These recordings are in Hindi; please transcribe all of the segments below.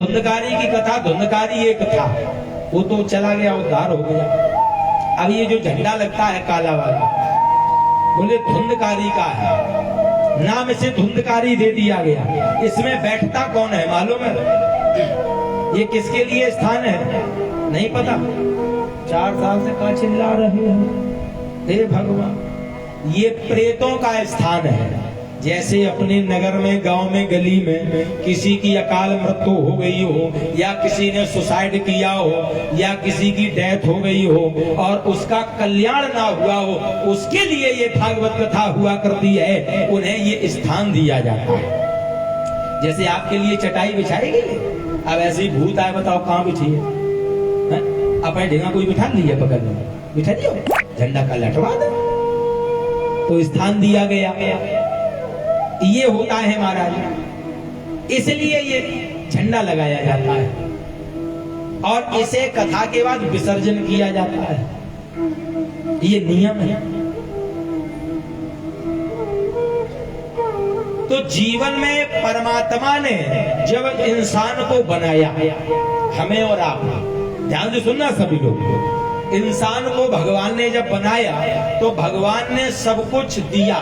धुंधकारी की कथा, धुंधकारी एक था, वो तो चला गया, उद्धार हो गया। अब ये जो झंडा लगता है काला वाला, बोले धुंधकारी का है, नाम इसे धुंधकारी दे दिया गया। इसमें बैठता कौन है मालूम है? ये किसके लिए स्थान है नहीं पता। 4 साल से कहाँ चिल्ला रहे हैं? हे भगवान, ये प्रेतों का स्थान है। जैसे अपने नगर में, गांव में, गली में किसी की अकाल मृत्यु हो गई हो, या किसी ने सुसाइड किया हो, या किसी की डेथ हो गई हो और उसका कल्याण ना हुआ हो, उसके लिए ये भागवत कथा हुआ करती है, उन्हें ये स्थान दिया जाता है। जैसे आपके लिए चटाई बिछाई गई, अब ऐसे ही भूत आए, बताओ कहाँ बिछी है? अपने ढेंगा कोई बिठा लिया, बगल में बिठा दियो, झंडा का लटवा दो, तो स्थान दिया गया। ये होता है महाराज, इसलिए ये झंडा लगाया जाता है और इसे कथा के बाद विसर्जन किया जाता है। ये नियम है। तो जीवन में परमात्मा ने जब इंसान को बनाया, हमें और आप, ध्यान से सुनना सभी लोग, इंसान को भगवान ने जब बनाया तो भगवान ने सब कुछ दिया,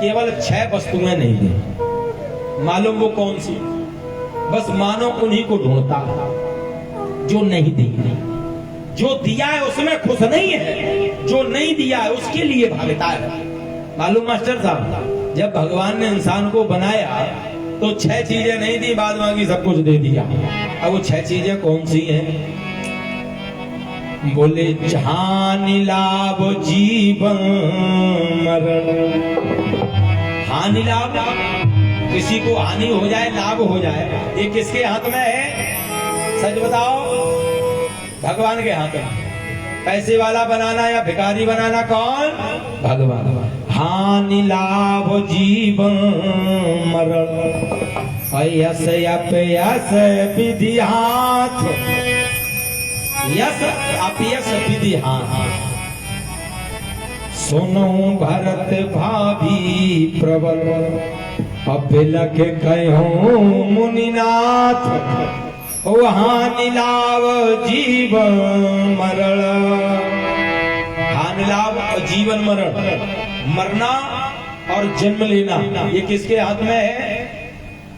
केवल 6 वस्तुएं नहीं दी। मालूम वो कौन सी? बस मानो उन्हीं को ढूंढता जो नहीं दी। जो दिया है उसमें खुश नहीं है, जो नहीं दिया है उसके लिए भागता है। मालूम मास्टर साहब, जब भगवान ने इंसान को बनाया तो 6 चीजें नहीं दी, बाद बाकी सब कुछ दे दिया। अब वो 6 चीजें कौन सी हैं? बोले हानि लाभ जीवन मरण। हानि लाभ, किसी को हानि हो जाए, लाभ हो जाए, ये किसके हाथ में है? सच बताओ, भगवान के हाथ में। पैसे वाला बनाना या भिखारी बनाना कौन? भगवान। हानि लाभ जीवन मरण, यश अपयश विधि हाथ, यश अपयश विधि हाथ। सुनो भरत भाभी प्रबल, अभिलख कहो मुनिनाथ, हानि लाभ जीवन मरण। हानि लाभ और जीवन मरण, मरना और जन्म लेना, ये किसके हाथ में है?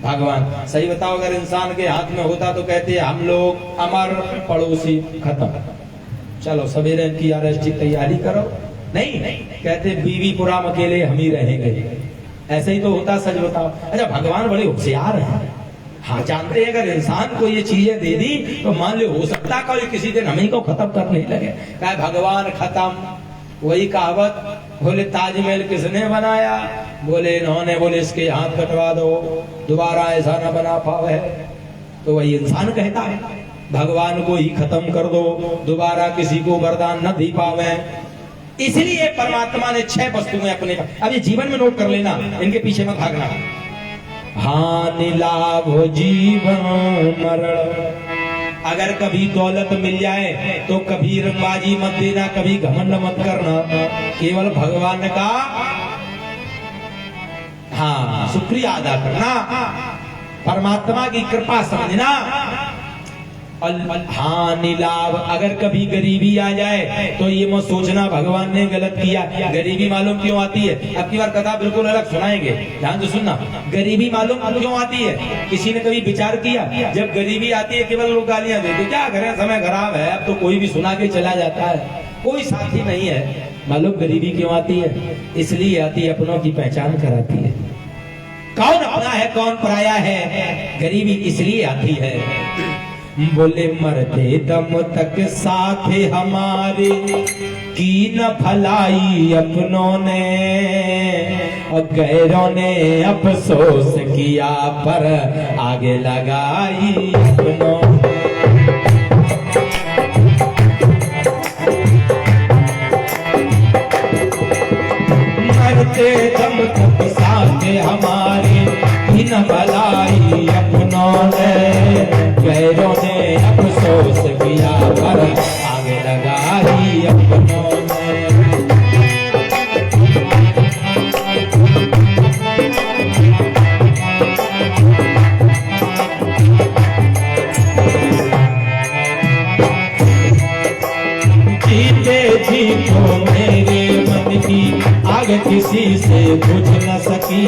भगवान। सही बताओ, अगर इंसान के हाथ में होता तो कहते हम लोग अमर, पड़ोसी खत्म, चलो सवेरे की आरएसटी तैयारी करो। नहीं, कहते बीवी पुरा अकेले हम ही रहेंगे। ऐसे ही तो होता, सच बताओ। अच्छा, भगवान बड़े होशियार हैं। हाँ, जानते हैं अगर इंसान को ये चीजें दे दी तो मान लो हो सकता है किसी दिन हम ही को खत्म करने लगे। कहा भगवान खत्म, वही कहावत। बोले ताजमहल किसने बनाया? बोले इन्होंने। बोले इसके हाथ कटवा दो, दोबारा ऐसा ना बना पावे। तो वही इंसान कहता है भगवान को ही खत्म कर दो, दोबारा किसी को वरदान न दी पावे। इसलिए परमात्मा ने 6 वस्तुएं अपने, अब ये जीवन में नोट कर लेना, इनके पीछे मत भागना। हानि लाभ जीवन मरण। अगर कभी दौलत मिल जाए तो कभी रंगबाजी मत देना, कभी घमंड मत करना, केवल भगवान का हाँ शुक्रिया अदा करना, परमात्मा की कृपा समझना। हानि लाभ, अगर कभी गरीबी आ जाए तो ये मत सोचना भगवान ने गलत किया। गरीबी मालूम क्यों आती है? अब की बार कथा बिल्कुल अलग सुनाएंगे, ध्यान से सुनना। गरीबी मालूम क्यों आती है? किसी ने कभी विचार किया? जब गरीबी आती है केवल लोग गालियां देते, क्या करें समय खराब है, अब तो कोई भी सुना के चला जाता है, कोई साथी नहीं है। मालूम गरीबी क्यों आती है? इसलिए आती है अपनों की पहचान कराती है। कौन अपना है कौन पराया है, गरीबी इसलिए आती है। बोले मरते दम तक साथ हमारे की न भलाई अपनों ने, और गैरों ने अफसोस किया पर आगे लगाई अपनों। मरते दम तक साथ हमारे की न भलाई अपनों ने, गैरों ने अफसोस किया पर आगे लगाई अपनों ने। बुझ न सकी,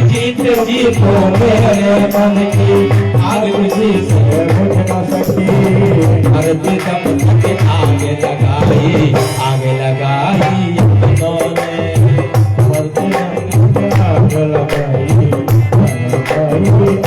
जीत जी तो मेरे मन की आग किसी से बुझ न सकी। मरते दम तक आग लगाई, आग लगाई उन्होंने, मरते दम तक आग लगाई, आग लगाई।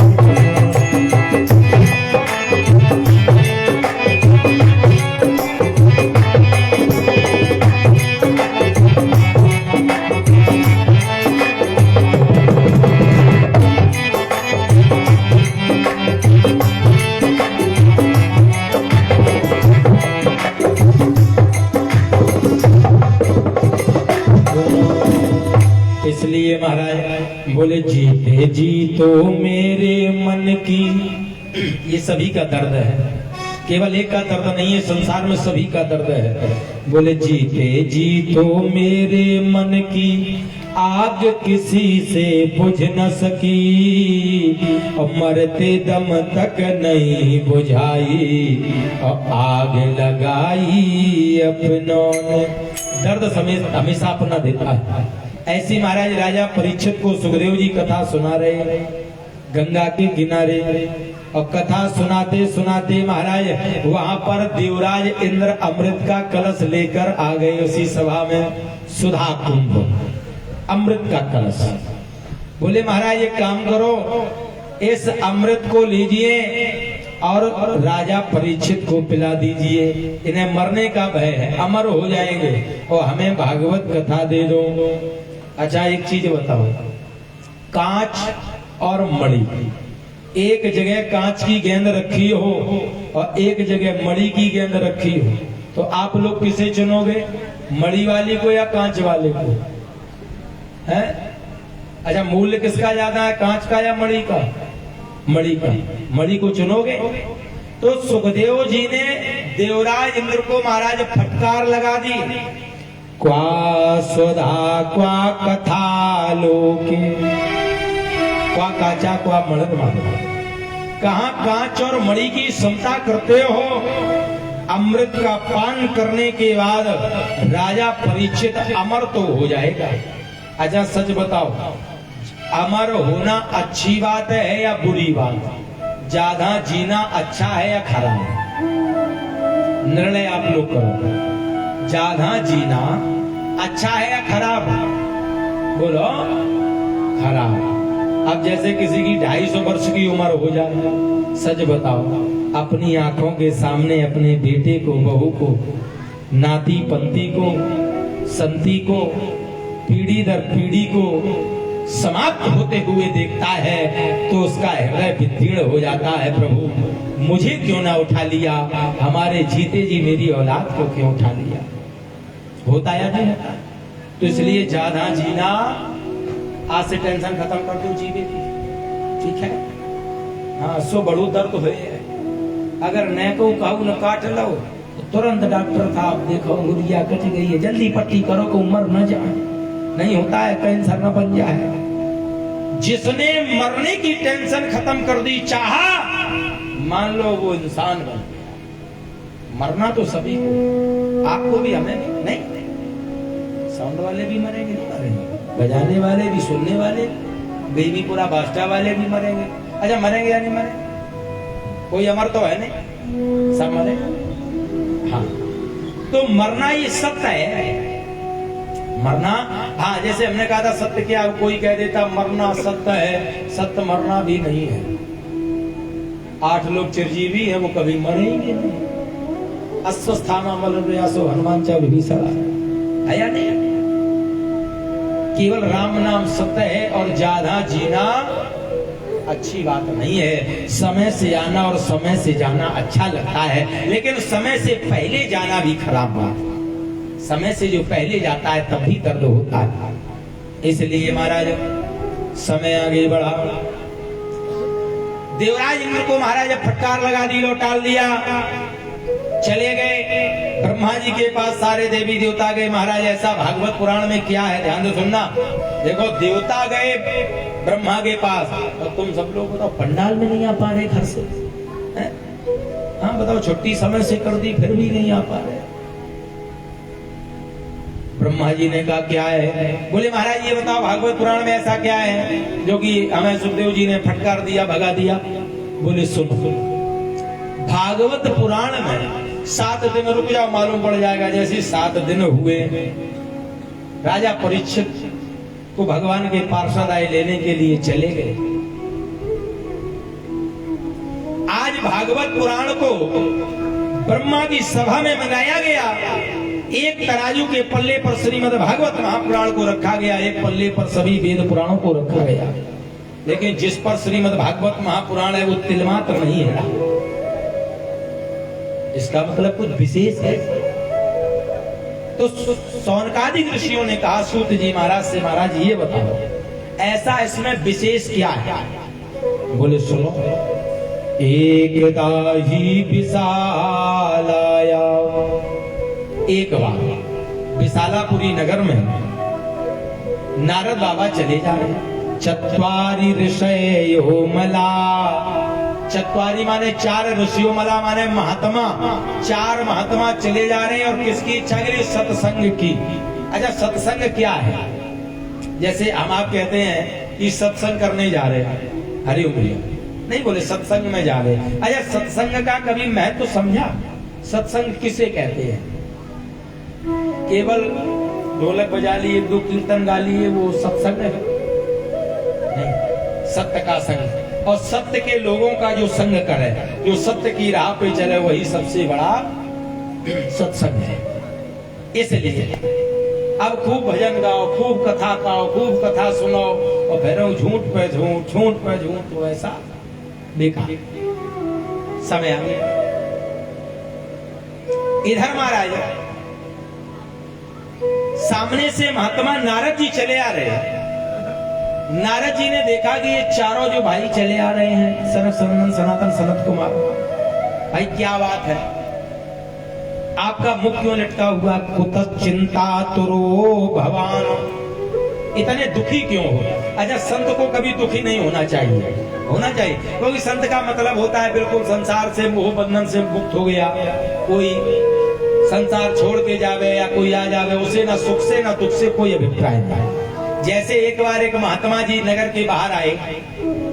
इसलिए महाराज बोले जीते जी तो मेरे मन की, ये सभी का दर्द है, केवल एक का दर्द नहीं है, संसार में सभी का दर्द है। बोले जीते जी तो मेरे मन की आग किसी से बुझ न सकी, और मरते दम तक नहीं बुझाई, और आग लगाई अपनों ने। दर्द हमेशा अपना देता है। ऐसी महाराज राजा परीक्षित को सुखदेव जी कथा सुना रहे गंगा के किनारे, और कथा सुनाते सुनाते महाराज वहां पर देवराज इंद्र अमृत का कलश लेकर आ गए। उसी सभा में सुधा कुंभ, अमृत का कलश। बोले महाराज एक काम करो, इस अमृत को लीजिए और राजा परीक्षित को पिला दीजिए, इन्हें मरने का भय है, अमर हो जाएंगे, और हमें भागवत कथा दे दो। अच्छा एक चीज बताओ, कांच और मणि, एक जगह कांच की गेंद रखी हो और एक जगह मणि की गेंद रखी हो, तो आप लोग किसे चुनोगे, मणि वाली को या कांच वाले को? है अच्छा, मूल्य किसका ज्यादा है, कांच का या मणि का? मणि का। मणि को चुनोगे? तो सुखदेव जी ने देवराज इंद्र को महाराज फटकार लगा दी, क्वा सुधा क्वा कथा लोके, क्वा काचा क्वा मणि मानो। कहां कांच और मणि की समता करते हो? अमृत का पान करने के बाद राजा परीक्षित अमर तो हो जाएगा। अच्छा सच बताओ, अमर होना अच्छी बात है या बुरी बात? ज्यादा जीना अच्छा है या खराब? निर्णय आप लोग करो, ज्यादा जीना अच्छा है या खराब? बोलो खराब। अब जैसे किसी की 250 वर्ष की उम्र हो जाए, सच बताओ, अपनी आंखों के सामने अपने बेटे को, बहू को, नाती पंती को, संती को, पीढ़ी दर पीढ़ी को समाप्त होते हुए देखता है तो उसका हृदय विदीर्ण हो जाता है, प्रभु मुझे क्यों ना उठा लिया, हमारे जीते जी मेरी औलाद को क्यों उठा लिया? होता या नहीं होता? तो इसलिए ज्यादा जीना, आज से टेंशन खत्म कर दो, जीवे ठीक है। हाँ सो बड़ो दर्द हुए, अगर न को कहू न काट लो तो तुरंत डॉक्टर साहब देखो गुड़िया कट गई है, जल्दी पट्टी करो को उम्र न जाए, नहीं होता है कैंसर न बन जाए। जिसने मरने की टेंशन खत्म कर दी, चाहा मान लो वो इंसान बन गया। मरना तो सभी को, आपको भी हमें भी नहीं, साउंड वाले भी मरेंगे, नहीं मरेंगे, बजाने वाले भी, सुनने वाले, बेबीपुरा बास्टा वाले भी मरेंगे। अच्छा मरेंगे या नहीं मरेंगे? कोई अमर तो है नहीं, सब मरेंगे। हाँ तो मरना ये सत्य है, मरना। हाँ जैसे हमने कहा था सत्य क्या, कोई कह देता मरना सत्य है, सत्य मरना भी नहीं है। 8 लोग चिरजीवी है, वो कभी मरेंगे नहीं। अस्वस्थाना मल प्रयासो हनुमान चा विभीषण है या नहीं? केवल राम नाम सत्य है, और ज्यादा जीना अच्छी बात नहीं है। समय से आना और समय से जाना अच्छा लगता है, लेकिन समय से पहले जाना भी खराब बात है। समय से जो पहले जाता है तब भी दर्द होता है। इसलिए महाराज समय आगे बढ़ा, देवराज इंद्र को महाराज फटकार लगा दी, लौटाल दिया, चले गए ब्रह्मा जी के पास। सारे देवी देवता गए। महाराज ऐसा भागवत पुराण में क्या है, ध्यान से सुनना। देखो देवता गए ब्रह्मा के पास, और तुम सब लोग बताओ पंडाल में नहीं आ पा रहे घर से? हाँ बताओ, छुट्टी समय से कर दी फिर भी नहीं आ पा रहे। ब्रह्मा जी ने कहा क्या है? बोले महाराज ये बताओ भागवत पुराण में ऐसा क्या है जो कि हमें सुखदेव जी ने फटकार दिया, भगा दिया? बोले सुनो, भागवत पुराण में 7 दिन, रुक जाओ मालूम पड़ जाएगा। जैसे 7 दिन हुए, राजा परीक्षित को भगवान के पार्षद आए लेने के लिए चले गए। आज भागवत पुराण को ब्रह्मा की सभा में मंगाया गया। एक तराजू के पल्ले पर श्रीमद् भागवत महापुराण को रखा गया, एक पल्ले पर सभी वेद पुराणों को रखा गया। लेकिन जिस पर श्रीमद् भागवत महापुराण है वो तिलमात्र नहीं है। इसका मतलब कुछ विशेष है। तो सौनकादिक ऋषियों ने कहा सूत जी महाराज से, महाराज ये बताओ ऐसा इसमें विशेष क्या है? बोले सुनो, एकदा ही विशालाया, एक बार विशालापुरी नगर में नारद बाबा चले जा रहे हैं। चत्वारी ऋषयो मला, चत्वारी माने 4 ऋषियों, मला माने महात्मा, 4 महात्मा चले जा रहे हैं। और किसकी इच्छा के लिए? सत्संग की। अच्छा सत्संग क्या है? जैसे हम आप कहते हैं कि सत्संग करने जा रहे हैं, हरि ओम भैया, नहीं बोले सत्संग में जा रहे हैं। अच्छा सत्संग का कभी महत्व तो समझा? सत्संग किसे कहते हैं? केवल ढोलक बजा लिए, 2 कीर्तन गा लिए, वो सत्संग है? नहीं, सत्य का संग, और सत्य के लोगों का जो संग करे, जो सत्य की राह पे चले, वही सबसे बड़ा सत्संग है। इसलिए अब खूब भजन गाओ, खूब कथा गाओ, खूब कथा सुनो, और फिर झूठ पे झूठ, झूठ पे झूठ, तो ऐसा बेकार समय आ गया। इधर महाराज सामने से महात्मा नारद जी चले आ रहे हैं। नारद जी ने देखा कि ये चारों जो भाई चले आ रहे हैं, सनत सनंदन सनातन सनत कुमार, भाई क्या बात है, आपका मुख क्यों लटका हुआ? कुत चिंता तुरो भवान, इतने दुखी क्यों हो? अच्छा संत को कभी दुखी नहीं होना चाहिए, होना चाहिए, क्योंकि संत का मतलब होता है बिल्कुल संसार से, मोह बंधन से मुक्त हो गया। कोई संसार छोड़ के जावे या कोई आ जावे, उसे ना सुख से ना दुख से कोई अभिप्राय नहीं। जैसे एक बार एक महात्मा जी नगर के बाहर आए,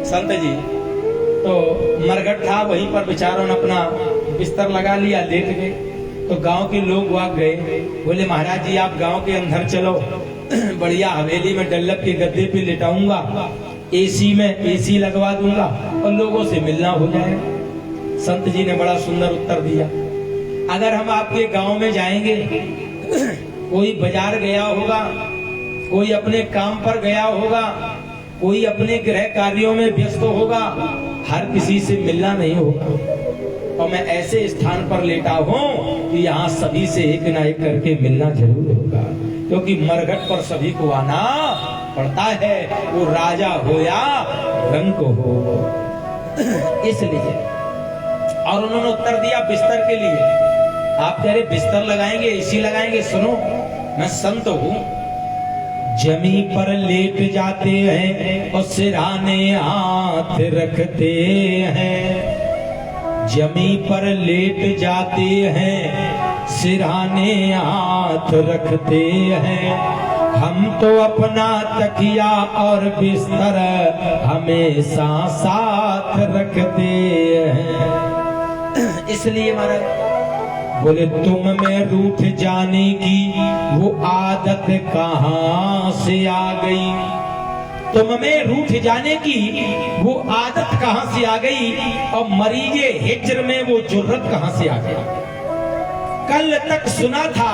संत जी, तो मरघट था, वहीं पर बेचारों ने अपना बिस्तर लगा लिया, लेट गए। तो गांव के लोग वहां गए, बोले महाराज जी आप गांव के अंदर चलो, बढ़िया हवेली में डल्लभ के गद्दे पे लेटाऊंगा, एसी में एसी लगवा दूंगा और लोगों से मिलना हो जाएगा। संत जी ने बड़ा सुंदर उत्तर दिया, अगर हम आपके गांव में जाएंगे, कोई बाजार गया होगा, कोई अपने काम पर गया होगा, कोई अपने गृह कार्यों में व्यस्त होगा, हर किसी से मिलना नहीं होगा। और मैं ऐसे स्थान पर लेटा हूं कि यहाँ सभी से एक ना एक करके मिलना जरूर होगा, क्योंकि मरघट पर सभी को आना पड़ता है, वो राजा हो या रंक हो। इसलिए और उन्होंने उत्तर दिया बिस्तर के लिए। आप कह रहे बिस्तर लगाएंगे, एसी लगाएंगे, सुनो मैं संत हूं, जमी पर लेट जाते हैं और सिराने हाथ रखते हैं, जमी पर लेट जाते हैं सिराने हाथ रखते हैं, हम तो अपना तकिया और बिस्तर हमेशा साथ रखते हैं। इसलिए महाराज बोले तुम में रूठ जाने की वो आदत कहां से आ गई, तुम में रूठ जाने की वो आदत कहां से आ गई, और मरीजे हिज्र में वो जुर्रत कहां से आ गई। कल तक सुना था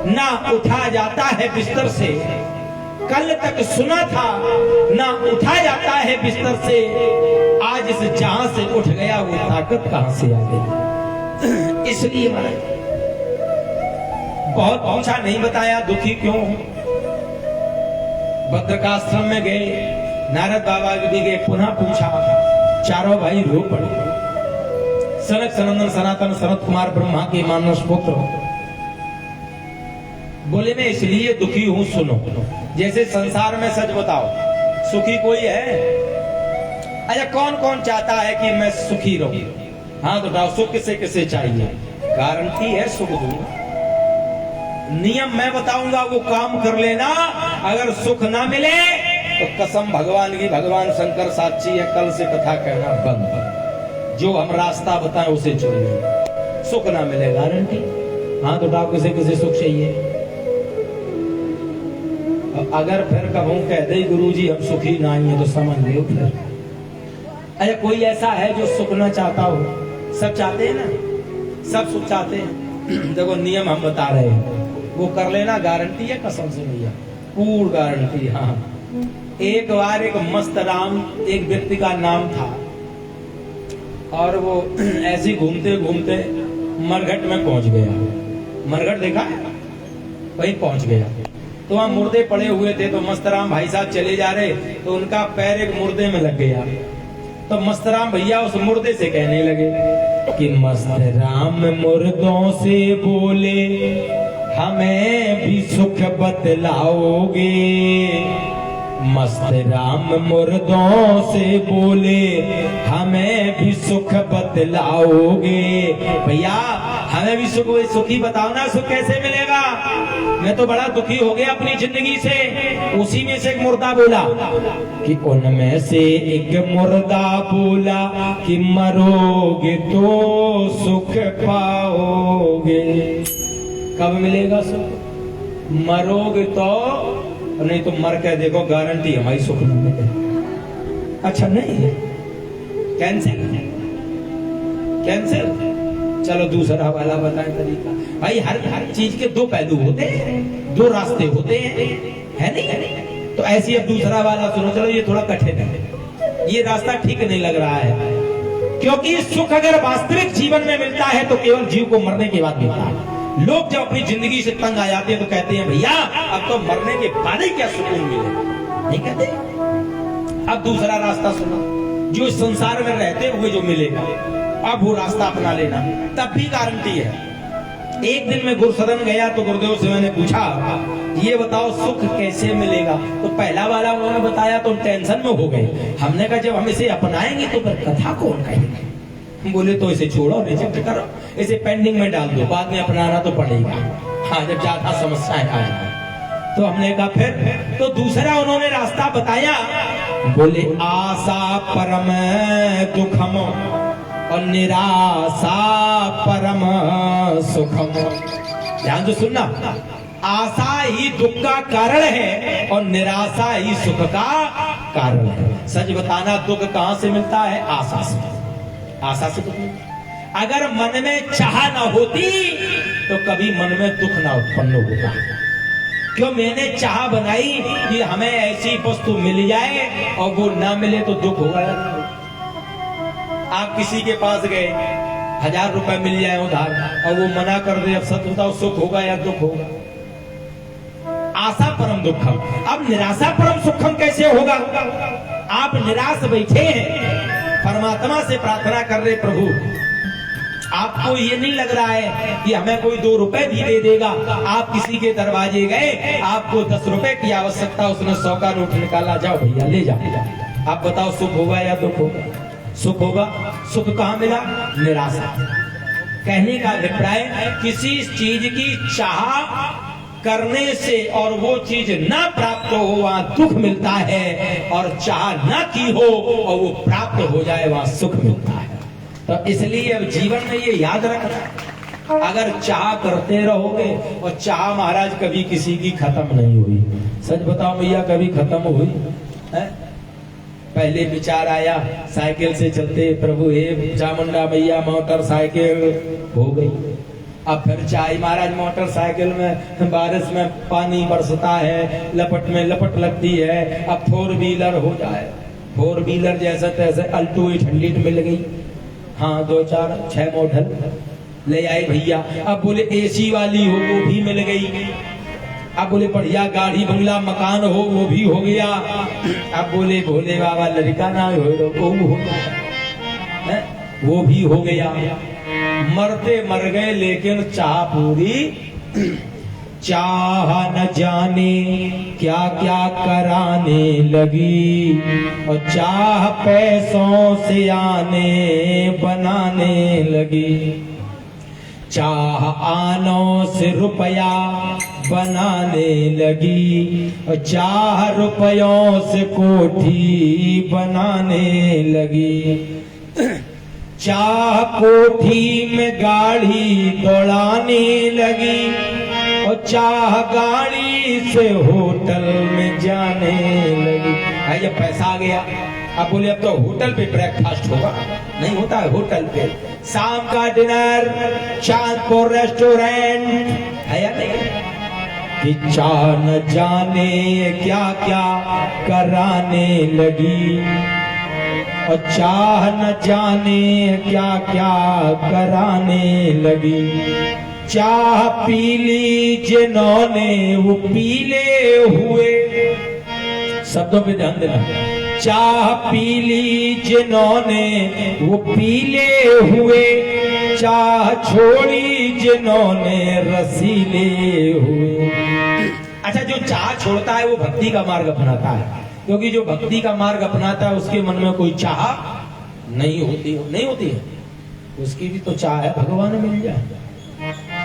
ना उठा जाता है बिस्तर से, कल तक सुना था ना उठा जाता है बिस्तर से, आज इस जहां से उठ गया वो ताकत कहां से आ गई। इसलिए महाराज बहुत पूछा, नहीं बताया दुखी क्यों हूं। बद्रकाश्रम में गए, नारद बाबा भी गए, पुनः पूछा, चारों भाई रो पड़े। सनक सनंदन सनातन सनत कुमार ब्रह्मा के मानस पुत्र बोले मैं इसलिए दुखी हूं, सुनो। जैसे संसार में सच बताओ, सुखी कोई है? अच्छा कौन कौन चाहता है कि मैं सुखी रहूं? हाँ तो सुख किसे किसे चाहिए? गारंटी है सुख दूंगा। नियम मैं बताऊंगा, वो काम कर लेना। अगर सुख ना मिले तो कसम भगवान की, भगवान शंकर साक्षी है, कल से कथा कहना बंद। जो हम रास्ता बताएं उसे चुनिए। सुख ना मिले गारंटी। हाँ तो डाक किसे सुख चाहिए। अगर फिर कहूं कह दे गुरुजी हम सुखी ना है तो समझ लो फिर। अरे कोई ऐसा है जो सुख ना चाहता हो? सब चाहते हैं ना, सब सुख चाहते हैं। देखो नियम हम बता रहे हैं, वो कर लेना, गारंटी है कसम से भैया, पूर्ण गारंटी। हाँ एक बार एक मस्त राम एक व्यक्ति का नाम था, और वो ऐसे घूमते घूमते मरघट में पहुंच गया। मरघट देखा है? वहीं पहुंच गया तो वहां मुर्दे पड़े हुए थे। तो मस्तराम भाई साहब चले जा रहे तो उनका पैर एक मुर्दे में लग गया। तो मस्तराम भैया उस मुर्दे से कहने लगे कि मस्तराम मुर्दों से बोले हमें भी सुख बतलाओगे। मस्तराम मुर्दों से बोले हमें भी सुख बतलाओगे। भैया हमें भी सुखी बताओ ना, सुख कैसे मिलेगा? मैं तो बड़ा दुखी हो गया अपनी जिंदगी से। उसी में से एक मुर्दा बोला कि उनमें से एक मुर्दा बोला कि मरोगे तो सुख पाओगे। कब मिलेगा सुख? मरोगे तो, नहीं तो मर के देखो, गारंटी हमारी सुख न मिले। अच्छा नहीं, कैंसिल कैंसिल। चलो दूसरा वाला बताएं तरीका। भाई हर चीज के दो पहलू होते हैं, दो रास्ते होते हैं, है नहीं? तो ऐसी अब दूसरा वाला सुनो। चलो ये थोड़ा कठिन है, ये रास्ता ठीक नहीं लग रहा है। क्योंकि सुख अगर वास्तविक जीवन में मिलता है तो केवल जीव को मरने के बाद मिलता है। लोग जब अपनी जिंदगी से तंग आ जाते हैं तो कहते हैं भैया अब तो मरने के बाद ही क्या सुकून मिले, नहीं कहते? अब दूसरा रास्ता सुना, जो इस संसार में रहते हुए जो मिलेगा, अब वो रास्ता अपना लेना, तब भी गारंटी है। एक दिन मैं गुरुसदन गया तो गुरुदेव से मैंने पूछा ये बताओ सुख कैसे मिलेगा? तो पहला वाला उन्होंने बताया तो टेंशन में हो गए। हमने कहा जब हम इसे अपनाएंगे तो फिर कथा कौन कहेगा? बोले तो इसे छोड़ो, रिजेक्ट करो, इसे पेंडिंग में डाल दो, बाद में अपनाना तो पड़ेगा। हाँ जब ज्यादा समस्याएं आ जाए तो हमने कहा फिर। तो दूसरा उन्होंने रास्ता बताया, बोले आशा परम दुखम और निराशा परम सुखम। ध्यान से सुनना, आशा ही दुख का कारण है और निराशा ही सुख का कारण है। सच बताना, दुख कहां से मिलता है? आशा से। आशा से दुख मिलता। अगर मन में चाह न होती तो कभी मन में दुख ना उत्पन्न होता। क्यों? मैंने चाह बनाई कि हमें ऐसी वस्तु मिल जाए और वो ना मिले तो दुख होगा। आप किसी के पास गए, 1000 रुपए मिल जाए उधार और वो मना कर दे, अब सच बताओ सुख होगा या दुख होगा? आशा परम दुखम। अब निराशा परम सुखम कैसे होगा? आप निराश बैठे हैं, परमात्मा से प्रार्थना कर रहे, प्रभु आपको ये नहीं लग रहा है कि हमें कोई 2 रुपए भी दे देगा। आप किसी के दरवाजे गए, आपको 10 रुपए की आवश्यकता, उसने 100 का नोट निकाला, जाओ भैया ले जाओ। आप बताओ सुख होगा या दुख होगा? सुख होगा। सुख कहाँ मिला? निराशा। कहने का अभिप्राय, किसी चीज की चाह करने से और वो चीज ना प्राप्त हो वहां दुख मिलता है, और चाह ना की हो और वो प्राप्त हो जाए वहां सुख मिलता है। तो इसलिए अब जीवन में ये याद रखना, अगर चाह करते रहोगे, और चाह महाराज कभी किसी की खत्म नहीं हुई। सच बताओ भैया, कभी खत्म हुई है? पहले विचार आया साइकिल से चलते, प्रभु हे चामुंडा मैया मोटरसाइकिल हो गई। अब फिर चाहे महाराज मोटरसाइकिल में बारिश में पानी बरसता है, लपट में लपट लगती है। अब 4 व्हीलर हो जाए, 4 व्हीलर जैसे तैसे अल्टो 800 मिल गई। हाँ 2 4 6 मॉडल ले आए भैया। अब बोले एसी वाली हो वो भी मिल गई। अब बोले बढ़िया गाड़ी बंगला मकान हो वो भी हो गया। अब बोले भोले बाबा लड़का ना हो वो हो गया, वो भी हो गया। मरते मर गए लेकिन चाह पूरी। चाह न जाने क्या क्या कराने लगी, और चाह पैसों से आने बनाने लगी। चाह आनों से रुपया बनाने लगी, और चाह रुपयों से कोठी बनाने लगी। चाह कोठी में गाड़ी दौड़ाने लगी, और चाह गाड़ी से होटल में जाने लगी। भाई जब पैसा आ गया, अब बोले अब तो होटल पे ब्रेकफास्ट होगा, नहीं होता है होटल पे। शाम का डिनर चांदपुर रेस्टोरेंट है या नहीं? कि चाह न जाने क्या क्या कराने लगी, और चाह न जाने क्या क्या कराने लगी। चाह पीली जिन्होंने वो पीले हुए, शब्दों पे ध्यान देना। चाह पीली जिन्होंने वो पीले हुए, चाह छोड़ी जिन्होंने रसीले हुए। अच्छा, जो चाह छोड़ता है वो भक्ति का मार्ग अपनाता है, क्योंकि जो भक्ति का मार्ग अपनाता है उसके मन में कोई चाह नहीं होती है। उसकी भी तो चाह है भगवान मिल जाए,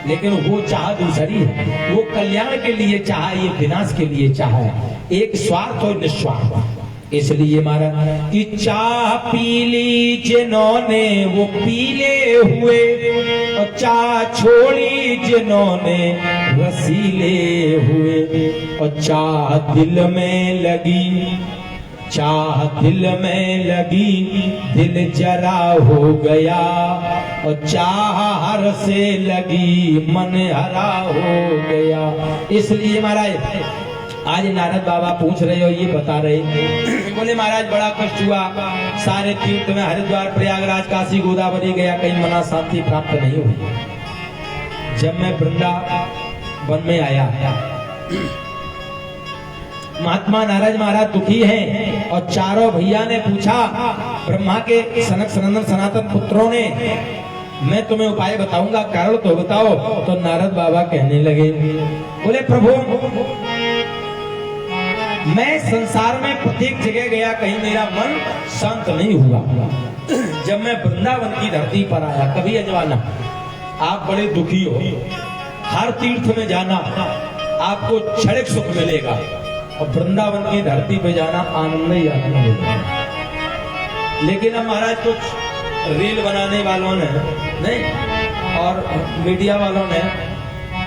लेकिन वो चाह दूसरी है। वो कल्याण के लिए चाह, ये विनाश के लिए चाह है। एक स्वार्थ और निस्वार्थ। इसलिए महाराज कि चाह पीली जिन्होंने वो पीले हुए, और चाह छोड़ी जिन्होंने रसीले हुए। और चाह दिल में लगी, चाह दिल में लगी, दिल जरा हो गया, और चाह हर से लगी, मन हरा हो गया। इसलिए महाराज आज नारद बाबा पूछ रहे हो, ये बता रहे बोले महाराज बड़ा कष्ट हुआ, सारे तीर्थ में हरिद्वार प्रयागराज काशी गोदावरी गया, कहीं मना शांति प्राप्त नहीं हुई। जब मैं वृंदावन में आया, महात्मा नारद महाराज दुखी हैं, और चारों भैया ने पूछा ब्रह्मा के सनक सनंदन सनातन पुत्रों ने, मैं तुम्हें उपाय बताऊंगा, कारण तो बताओ। तो नारद बाबा कहने लगे, बोले प्रभु मैं संसार में प्रत्येक जगह गया, कहीं मेरा मन शांत नहीं हुआ। जब मैं वृंदावन की धरती पर आया, कभी अजवाना आप बड़े दुखी हो, हर तीर्थ में जाना आपको क्षणिक सुख मिलेगा, और वृंदावन की धरती पे जाना आनंद ही आनंद होगा। लेकिन अब महाराज कुछ रील बनाने वालों ने नहीं, और मीडिया वालों ने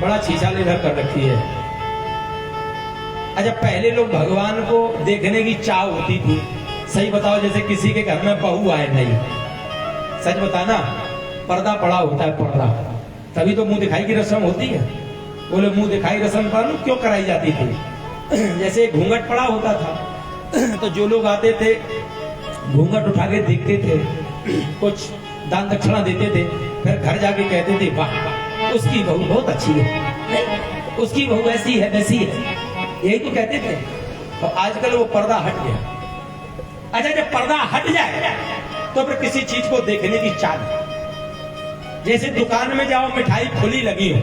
बड़ा छीछा लेकर कर रखी है। अच्छा, पहले लोग भगवान को देखने की चाह होती थी, सही बताओ, जैसे किसी के घर में बहू आए नहीं, सच बताना, पर्दा पड़ा होता है, पर्दा, तभी तो मुंह दिखाई की रस्म होती है। बोले मुंह दिखाई रस्म पर क्यों कराई जाती थी? जैसे घूंघट पड़ा होता था, तो जो लोग आते थे घूंघट उठा के देखते थे, कुछ दान दक्षिणा देते थे, फिर घर जाके कहते थे वाह उसकी बहू बहुत अच्छी है, उसकी बहू ऐसी है वैसी है, यही तो कहते थे। और आजकल वो पर्दा हट गया। अच्छा, जब पर्दा हट जाए तो फिर किसी चीज को देखने की चाह, जैसे दुकान में जाओ मिठाई खुली लगी हो,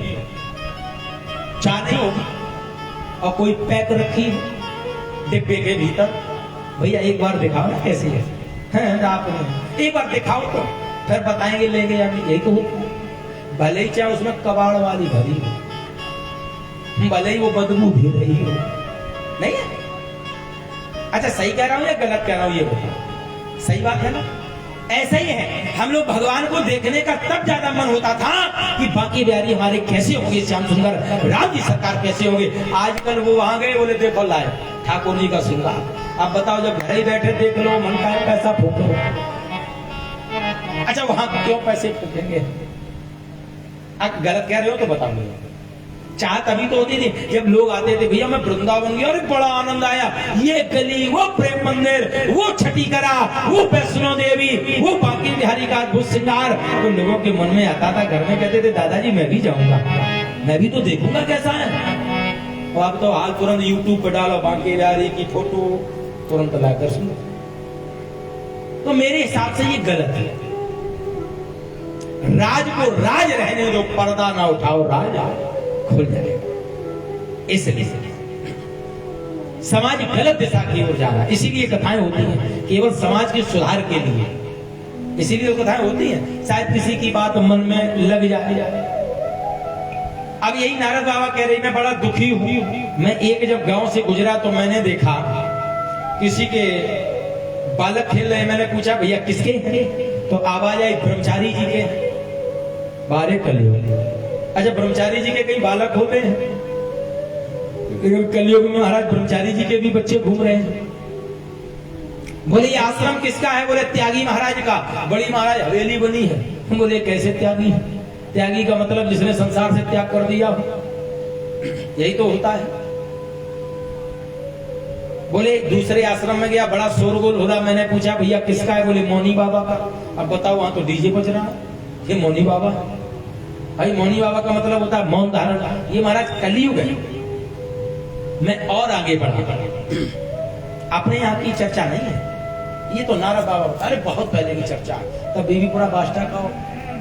चाह नहीं होगी, और कोई पैक रखी हो डिब्बे के भीतर, भैया एक बार दिखाओ ना कैसी है, आपने एक बार दिखाओ तो फिर बताएंगे लेंगे या नहीं, यही तो भले ही चाहे उसमें कबाड़ वाली भरी हो, भले ही वो बदबू भी रही हो, नहीं है? अच्छा, सही कह रहा हूं या गलत कह रहा हूं, ये बताओ, सही बात है ना? ऐसा ही है, हम लोग भगवान को देखने का तब ज्यादा मन होता था कि बाकी बिहारी हमारे कैसे होंगे, श्याम सुंदर राम की सरकार कैसे होंगे। आजकल वो वहां गए, बोले देखो लाए ठाकुर जी का श्रृंगार। अब बताओ, जब घर ही बैठे देख लो, मन का है पैसा फूको। अच्छा, वहां क्यों पैसे फूकेंगे? आप गलत कह रहे हो तो बताओ। चाह तभी तो होती थी जब लोग आते थे, भैया मैं वृंदावन गया और बड़ा आनंद आया, ये गली, वो प्रेम मंदिर, वो छठी करा, वो वैष्णो देवी, वो बांके बिहारी का अद्भुत श्रृंगार। तो लोगों के मन में आता था, घर में कहते थे दादाजी मैं भी जाऊंगा, मैं भी तो देखूंगा कैसा है। और अब तो हाल तुरंत यूट्यूब पे डालो बांके बिहारी की फोटो, तुरंत लाकर सुनो। तो मेरे हिसाब से ये गलत है। राज को राज रहने दो, पर्दा ना उठाओ, राज खुल जाएगा। इसलिए समाज गलत दिशा की ओर जा रहा है, इसीलिए कथाएं होती हैं केवल समाज के सुधार के लिए, इसीलिए कथाएं होती हैं। शायद किसी की बात मन में लग जाए अब यही नारद बाबा कह रही मैं बड़ा दुखी हूं। मैं एक जब गांव से गुजरा तो मैंने देखा किसी के बालक खेल रहे हैं। मैंने पूछा भैया किसके हैं? तो आवाज आई ब्रह्मचारी जी के। बारे कलयुग। अच्छा ब्रह्मचारी जी के कई बालक होते हैं, लेकिन कलयुग में महाराज ब्रह्मचारी जी के भी बच्चे घूम रहे हैं। बोले ये आश्रम किसका है? बोले त्यागी महाराज का। बड़ी महाराज हवेली बनी है। बोले कैसे त्यागी? त्यागी का मतलब जिसने संसार से त्याग कर दिया, यही तो होता है। बोले दूसरे आश्रम में गया, बड़ा शोरगुल हो रहा। मैंने पूछा भैया किसका है? बोले मौनी बाबा का। अब बताओ वहां तो डीजे बज रहा है, ये मौनी बाबा। भाई मौनी बाबा का मतलब होता है मौन धारण। ये महाराज कलयुग है। मैं और आगे बढ़ा, अपने यहाँ की चर्चा नहीं है, ये तो नारद बाबा, अरे बहुत पहले की चर्चा है। तब बीबीपुरा बादशाह का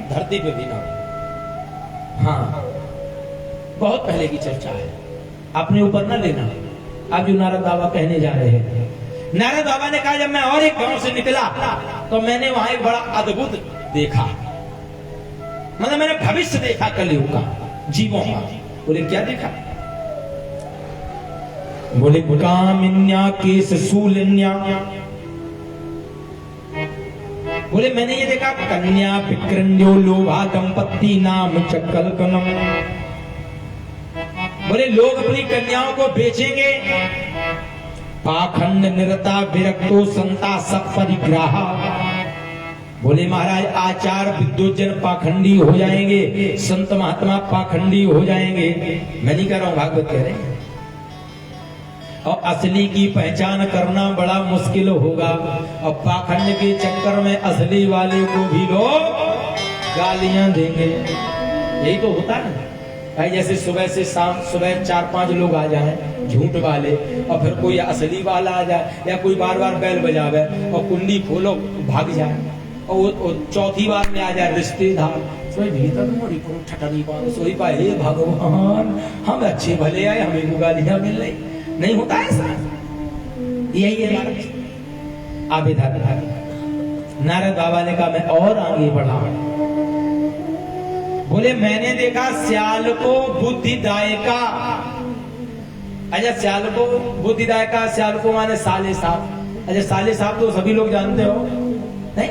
धरती पे भी ना, हाँ बहुत पहले की चर्चा है, अपने ऊपर ना लेना। अब जो नारद बाबा कहने जा रहे हैं, नारद बाबा ने कहा जब मैं और एक गांव से निकला तो मैंने वहां एक बड़ा अद्भुत देखा, मतलब मैंने भविष्य देखा कलयुग का, जीवों का। बोले क्या देखा? बोले कामिन्या केस शूलिन्या। बोले मैंने ये देखा कन्या विक्रण्यो लोभा दंपत्ति नाम चक्कलकनम। बोले लोग अपनी कन्याओं को बेचेंगे। पाखंड निरता विरक्तो संता सब परिग्राहा। बोले महाराज आचार विद्वजन पाखंडी हो जाएंगे, संत महात्मा पाखंडी हो जाएंगे। मैं नहीं कह रहा हूं, भागवत कह रहे हैं। और असली की पहचान करना बड़ा मुश्किल होगा। और पाखंड के चक्कर में असली वाले को भी लोग गालियां देंगे। यही तो होता है भाई। जैसे सुबह से शाम, सुबह 4-5 लोग आ जाएं झूठ वाले, और फिर कोई असली वाला आ जाए, या कोई बार बार बैल बजावे और कुंडी खोलो भाग जाए, और वो चौथी बार में आ जाए रिश्तेदार। सोई भीतर ठटनी पान सोई पाए, हे भगवान हम अच्छे भले आए, हमें गालियां मिल रही। नहीं होता ऐसा। यही है आवेदन। नारद बाबा ने कहा मैं और आगे बढ़ा। बोले मैंने देखा श्याल को बुद्धिदायका। अच्छा श्याल को बुद्धिदायका, श्याल को माने साले साहब। अच्छा साले साहब तो सभी लोग जानते हो, नहीं?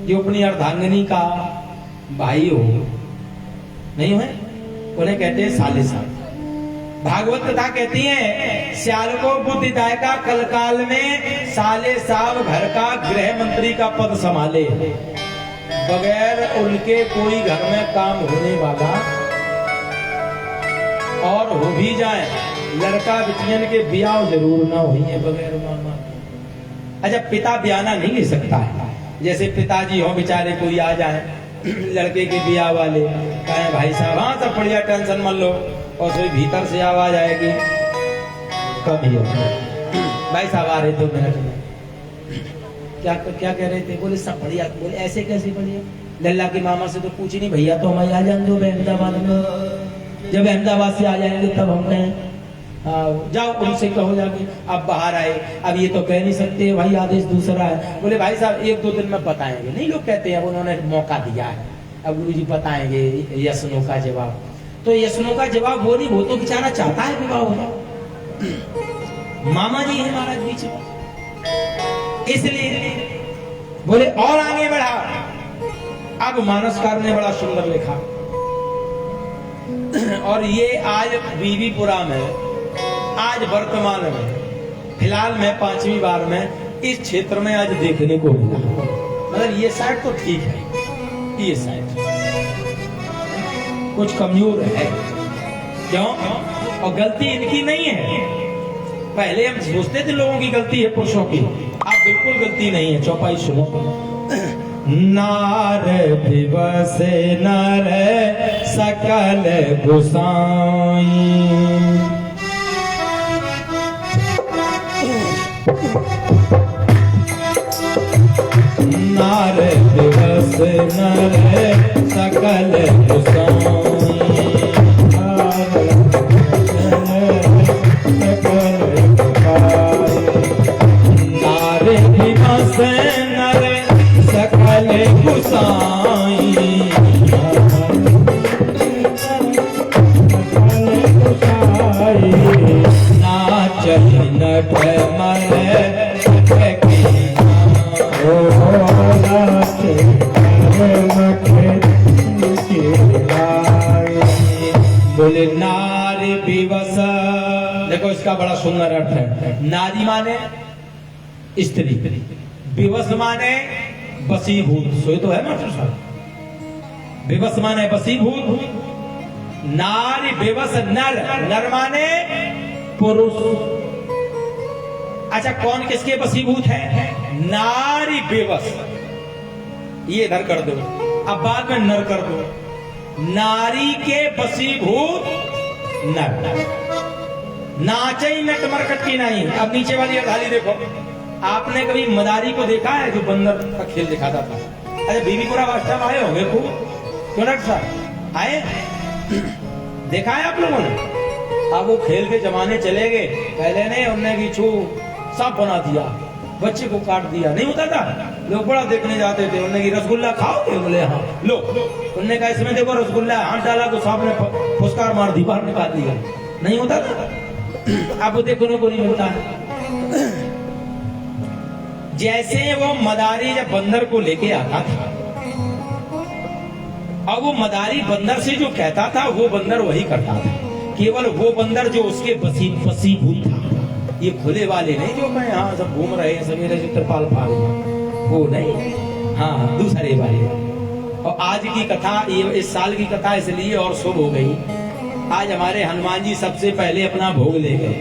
जो अपनी अर्धांगिनी का भाई हो, नहीं है? उन्हें कहते हैं साले साहब। भागवत कथा कहती है श्याल को बुद्धिदायका कलकाल में साले साहब घर का गृह मंत्री का पद संभाले, बगैर उनके कोई घर में काम होने वाला, और हो भी जाए लड़का बिटियन के ब्याह जरूर ना हुई है बगैर मामा। अच्छा पिता ब्याना नहीं ले सकता है। जैसे पिताजी हो बेचारे, कोई आ जाए लड़के के ब्याह वाले, कहे भाई साहब हाँ सब बढ़िया टेंशन मत लो, और सोई भीतर से आवाज आएगी कब ही भाई साहब आ रहे थे मिनट में। क्या कह रहे थे? बोले सब बढ़िया। बोले ऐसे कैसे बढ़िया? लल्ला के मामा से तो पूछी नहीं, भैया तो हमारे आ जाएंगे अहमदाबाद में, जब अहमदाबाद से आ जाएंगे तब हम कहें जाओ उनसे कहो जाके। अब बाहर आए, अब ये तो कह नहीं सकते भाई आदेश दूसरा है। बोले भाई साहब 1-2 दिन में बताएंगे। नहीं लोग कहते हैं, अब उन्होंने मौका दिया है, अब गुरुजी बताएंगे यस नो का जवाब। तो यस नो का जवाब वो नहीं, वो तो बेचारा चाहता है विवाह होना। मामा जी है महाराज बीच में, इसलिए बोले और आगे बढ़ा। अब मानसकार ने बड़ा सुंदर लिखा, और ये आज बीबीपुरा में, आज वर्तमान में फिलहाल में 5वीं बार में इस क्षेत्र में आज देखने को मिला। मतलब ये साइड तो ठीक है, ये साइड कुछ कमजोर है। क्यों? और गलती इनकी नहीं है। पहले हम सोचते थे लोगों की गलती है, पुरुषों की। अब बिल्कुल गलती नहीं है। चौपाई सुनो। नार दिवस नर सकल गुसाई, नार दिवस नर सकल गुसाई, नार दिवस नर सकल गुसाई, बोले नारी विवश। देखो इसका बड़ा सुंदर अर्थ है। नारी माने स्त्री, विवश माने वशीभूत। सोई तो है मास्टर साहब। विवश माने वशीभूत, नारी विवश नर, नर माने पुरुष। अच्छा कौन किसके वशीभूत है? नारी विवश, ये इधर कर दो, अब बाद में नर कर दो। नारी के वशीभूत नर, नाचे ही नट मरकट की नहीं। अब नीचे वाली अड़धाली देखो। आपने कभी मदारी को देखा है जो बंदर का खेल दिखाता था? अरे बीबीपुरा वास्तव आए होंगे खूब, क्यों डॉक्टर साहब आए? देखा है आप लोगों ने? अब वो खेल के जमाने चले गए। पहले ने उनने भी छू सांप बना दिया, बच्चे को काट दिया, नहीं होता था? लोग बड़ा देखने जाते थे। उन्होंने की रसगुल्ला खाओगे? बोले हाँ। लो, उनने कहा इसमें देखो रसगुल्ला, हाथ डाला तो सांप ने फुसकार मार दी, बाहर निकाल दिया। नहीं होता था? अब देखने को नहीं मिलता है। जैसे वो मदारी जब बंदर को लेके आता था, अब वो मदारी बंदर से जो कहता था वो बंदर वही करता था। केवल वो बंदर जो उसके वशीभूत था। ये खुले वाले नहीं जो मैं यहाँ सब घूम रहे हैं सवेरे से त्रिपाल पा रहे हैं, वो नहीं। हाँ, दूसरे वाले। और आज की कथा, ये इस साल की कथा इसलिए और शुभ हो गई। आज हमारे हनुमान जी सबसे पहले अपना भोग ले गए।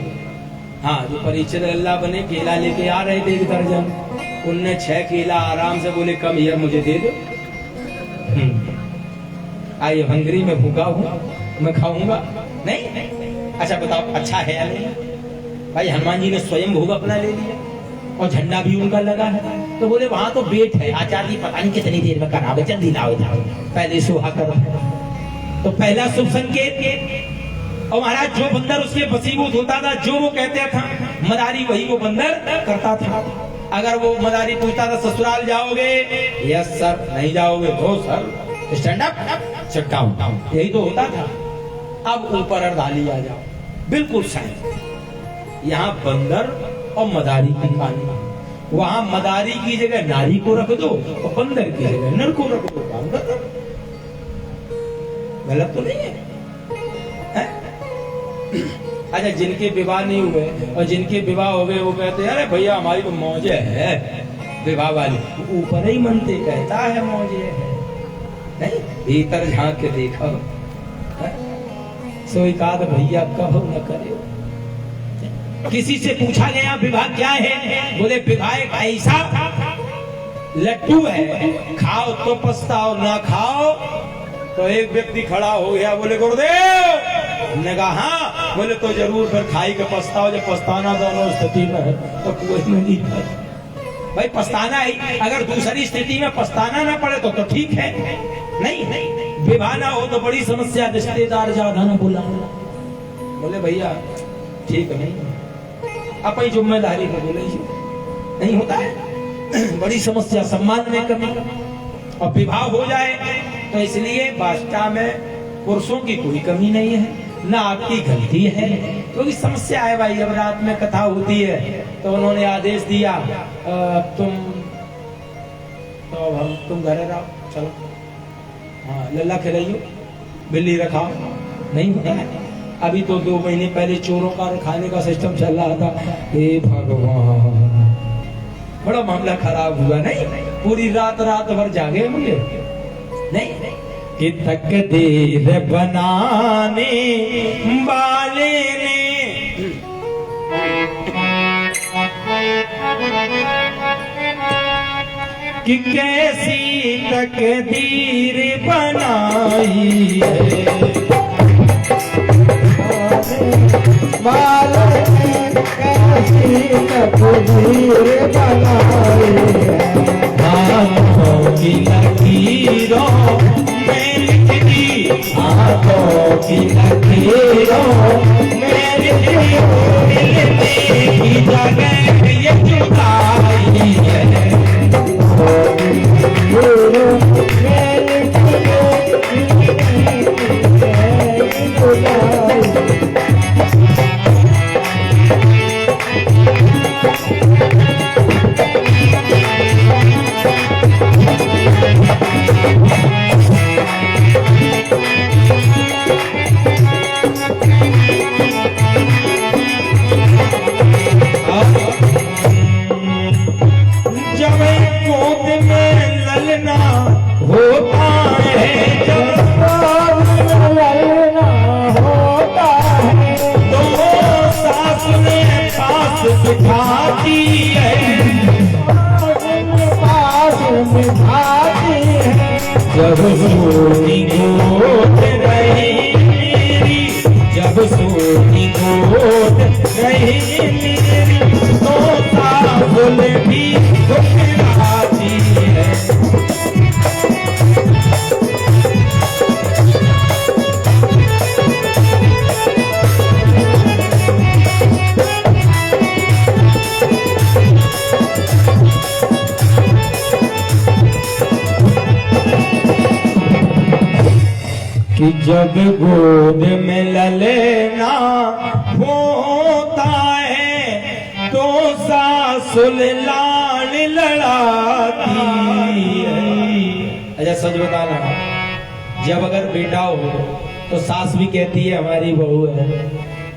हाँ, जो परीक्षित अल्लाह बने केला लेके आ रहे थे 1 दर्जन, उनने 6 केला आराम से बोले कम यार मुझे दे दो। आई हंगरी में भूखा हूँ, मैं खाऊंगा नहीं। अच्छा बताओ अच्छा है या नहीं? भाई हनुमान जी ने स्वयं भोग अपना ले लिया और झंडा भी उनका लगा है। तो बोले वहां तो बेट है, आचार्य पता नहीं कितनी देर में करावे, जल्दी लाओ पहले सुहा करो। तो पहला शुभ संकेत। और महाराज जो बंदर उसके वशीभूत होता था, जो वो कहते था मदारी, वही वो बंदर करता था। अगर वो मदारी पूछता था ससुराल जाओगे? Yes sir. नहीं जाओगे? No sir. Stand up, sit down. यही तो होता था। अब ऊपर अर्धाली आ जाओ, बिल्कुल सही। यहाँ बंदर और मदारी की कहानी। वहां मदारी की जगह नारी को रख दो और बंदर की जगह नर को रख दो, काम खत्म। गलत तो नहीं है? अच्छा जिनके विवाह नहीं हुए और जिनके विवाह हो गए वो कहते हैं अरे भैया हमारी तो मौजे है विवाह वाली। ऊपर ही मनते कहता है मौजे है, नहीं भीतर झांक के देखो। सो एक आध भैया कहो न करे। किसी से पूछा गया विवाह क्या है? बोले विवाह एक ऐसा लट्टू है, खाओ तो पछताओ, ना खाओ तो। एक व्यक्ति खड़ा हो गया, बोले गुरुदेव। ने कहा हाँ। बोले तो जरूर फिर खाई के पछताओ। जब पछताना दोनों स्थिति में है तो कोई नहीं था। भाई पछताना है, अगर दूसरी स्थिति में पछताना ना पड़े तो ठीक है। नहीं विवाह ना हो तो बड़ी समस्या, रिश्तेदार ज्यादा ना बुला। बोले भैया ठीक नहीं, अपनी जिम्मेदारी को बोले नहीं होता है, बड़ी समस्या, सम्मान में कमी। और विवाह हो जाए तो इसलिए वास्तव में पुरुषों की कोई कमी नहीं है, ना आपकी गलती है। क्योंकि समस्या है भाई, जब रात में कथा होती है तो उन्होंने आदेश दिया तुम घर रहो, चलो हाँ लल्ला खिलाइयो, बिल्ली रखाओ। नहीं होता है। अभी तो 2 महीने पहले चोरों का खाने का सिस्टम चल रहा था। हे भगवान, बड़ा मामला खराब हुआ। नहीं पूरी रात भर जागे मुझे नहीं कि तकदीर बनाने वाले ने कि कैसी तकदीर बनाई है, वाले ने कैसी तकदीर बनाई है। हाथों की लकीरों में लिख दी, हाथों की लकीरों में लिख दी, मिलने की जगह ये जुदाई है। रही मेरी तो सासुल भी ठुकराती है। कि जब गोद में ललेना होता है तो सासुल लाड़ लड़ाती है। अच्छा सच बताना, जब अगर बेटा हो तो सास भी कहती है हमारी बहू है,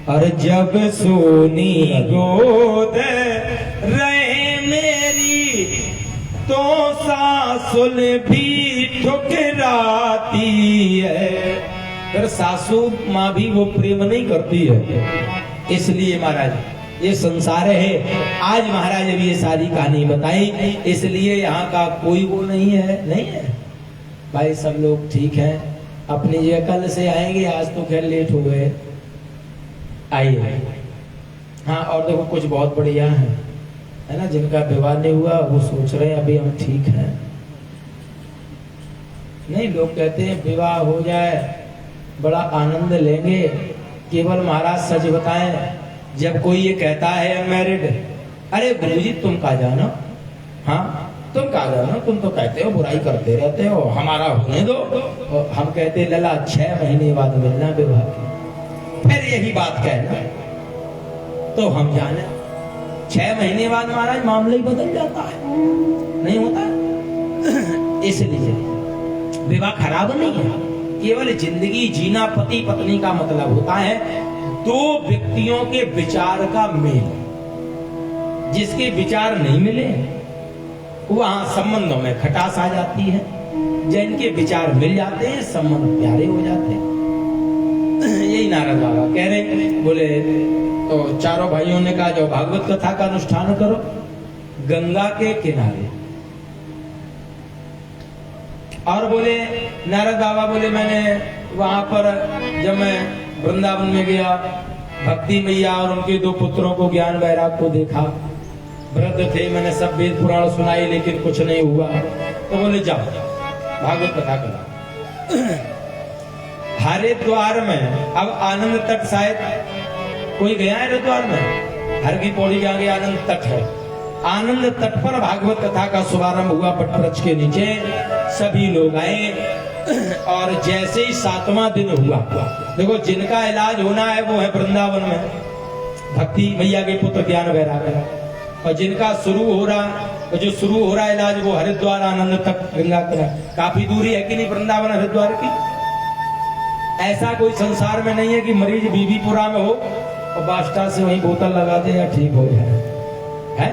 और जब सोनी गोद रहे मेरी तो सासुल भी ठुकराती है। फिर सासू माँ भी वो प्रेम नहीं करती है। इसलिए महाराज ये संसार है। आज महाराज अभी ये सारी कहानी बताई, इसलिए यहाँ का कोई वो नहीं है भाई, सब लोग ठीक है अपनी जगह। कल से आएंगे, आज तो खैर लेट हो गए। आइए। हाँ, और देखो कुछ बहुत बढ़िया है ना, जिनका विवाह नहीं हुआ वो सोच रहे हैं अभी हम ठीक हैं। नहीं, लोग कहते हैं विवाह हो जाए बड़ा आनंद लेंगे। केवल महाराज सच बताएं, जब कोई ये कहता है अनमैरिड, अरे गुरुजी तुम कहा जानो, हाँ तुम कहा जानो, तुम तो कहते हो बुराई करते रहते हो, हमारा होने दो। और हम कहते लला 6 महीने बाद मिलना विवाह की, फिर यही बात कहना तो हम जाने। 6 महीने बाद महाराज मामला ही बदल जाता है, नहीं होता। इसलिए विवाह खराब नहीं है, केवल जिंदगी जीना पति पत्नी का मतलब होता है 2 व्यक्तियों के विचार का मेल। जिसके विचार नहीं मिले वहां संबंधों में खटास आ जाती है, जिनके विचार मिल जाते हैं संबंध प्यारे हो जाते हैं। यही नारद बाबा कह रहे, बोले तो चारों भाइयों ने कहा जो भागवत कथा का अनुष्ठान करो गंगा के किनारे। और बोले नारद बाबा बोले मैंने वहां पर जब मैं वृंदावन में गया, भक्ति मैया और उनके 2 पुत्रों को ज्ञान वैराग को देखा, वृद्ध थे, मैंने सब वेद पुराण सुनाई लेकिन कुछ नहीं हुआ। तो बोले जाओ भागवत कथा करो। हरिद्वार में अब आनंद तट, शायद कोई गया है हरिद्वार में? हर की पौड़ी के आगे आनंद तट है। आनंद तट पर भागवत कथा का शुभारंभ हुआ। बटवृक्ष के नीचे सभी लोग आए और जैसे ही 7वां दिन हुआ, देखो जिनका इलाज होना है वो है वृंदावन में भक्ति मैया के पुत्र ज्ञान वैराग, और जिनका शुरू हो रहा, जो शुरू हो रहा है इलाज वो हरिद्वार आनंद तक गंगा किनारे। काफी दूरी है कि नहीं वृंदावन हरिद्वार की? ऐसा कोई संसार में नहीं है कि मरीज बीबीपुरा में हो और बास्टा से वहीं बोतल लगा दे या ठीक हो जाए, है?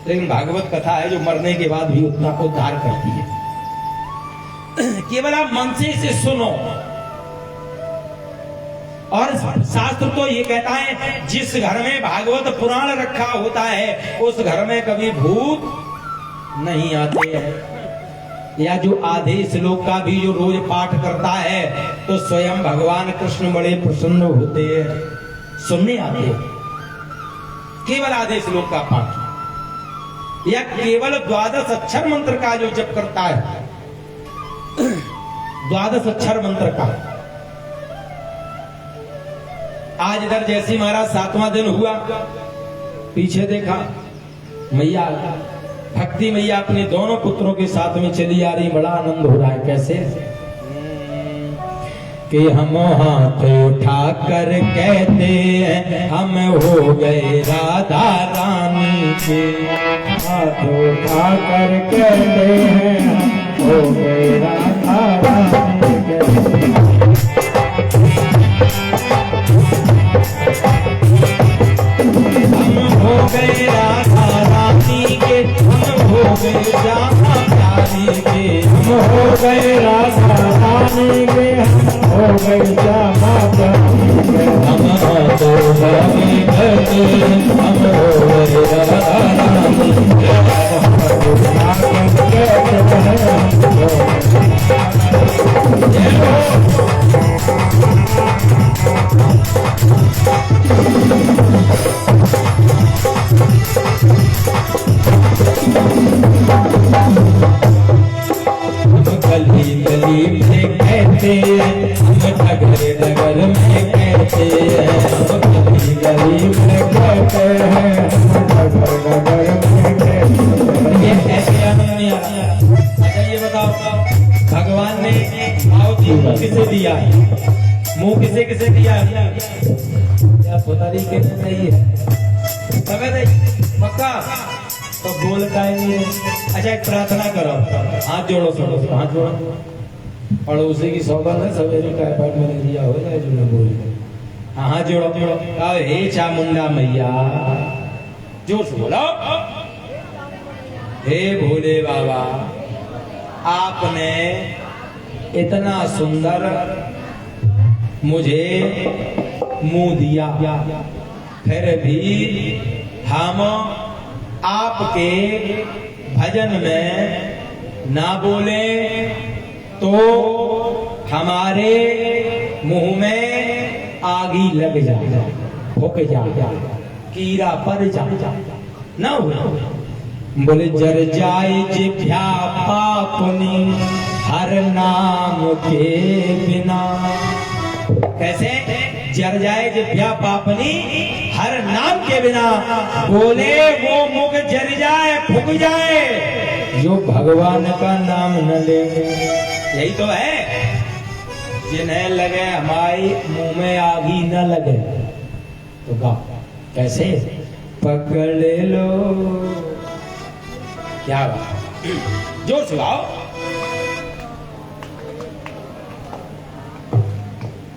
लेकिन भागवत कथा है जो मरने के बाद भी उतना उद्धार करती है। केवल आप मन से इसे सुनो। और शास्त्र तो ये कहता है जिस घर में भागवत पुराण रखा होता है उस घर में कभी भूत नहीं आते हैं। या जो आधे श्लोक का भी जो रोज पाठ करता है तो स्वयं भगवान कृष्ण बड़े प्रसन्न होते हैं, सुनने आते हैं। केवल आधे श्लोक का पाठ या केवल 12 अक्षर मंत्र का जो जप करता है, 12 अक्षर मंत्र का। आज इधर जैसी महाराज 7वां दिन हुआ, पीछे देखा मैया भक्ति मैया अपने दोनों पुत्रों के साथ में चली आ रही। बड़ा आनंद हो रहा है। कैसे कि हम हाथ उठा कर कहते हैं हम हो गए राधा रानी के। हाथ उठा कर कहते हैं हम हो गए राधा रानी के। हम हो गए राधा रानी के, हम हो गए श्यामा प्यारी के। हम हो गए राधा रानी के, हम हो गए श्यामा प्यारी के। हम तो भागी भजे, हम हो गए राधा रानी के। हम कहते हैं, हम डगर डगर में कहते हैं, हम गली गली में कहते हैं, हम डगर डगर में कहते हैं। ये कैसे नहीं आता? अच्छा ये बताओ, भगवान ने माओजी मुंह किसे दिया है? मुंह किसे किसे दिया है? क्या सोतारी के नहीं है? पक्का तो बोल का नहीं है। अच्छा एक प्रार्थना करो, हाथ जोड़ो, सुनो हाथ जोड़ो, पड़ोसी की सौगंध है, सवेरे का अपार्टमेंट दिया हो जाए जो मैं बोल। हाँ हाथ जोड़ो जोड़ो। हे चामुंडा मैया, जोर से बोलो। हे भोले बाबा, आपने इतना सुंदर मुझे मुंह दिया, फिर भी हम आपके भजन में ना बोले तो हमारे मुंह में आगी लग जाए, फूक जाए, कीड़ा पड़ जाए, ना हो। बोले जर जाए जिभ्या पापनी हर नाम के बिना। कैसे जर जाए जिभ्या पापनी हर नाम के बिना? बोले वो मुख जर जाए, फूक जाए जो भगवान का नाम न ले। यही तो है, जिन्हें लगे हमारी मुंह में आगी न लगे तो गा कैसे? पकड़ लो, क्या बात, जोर से गाओ।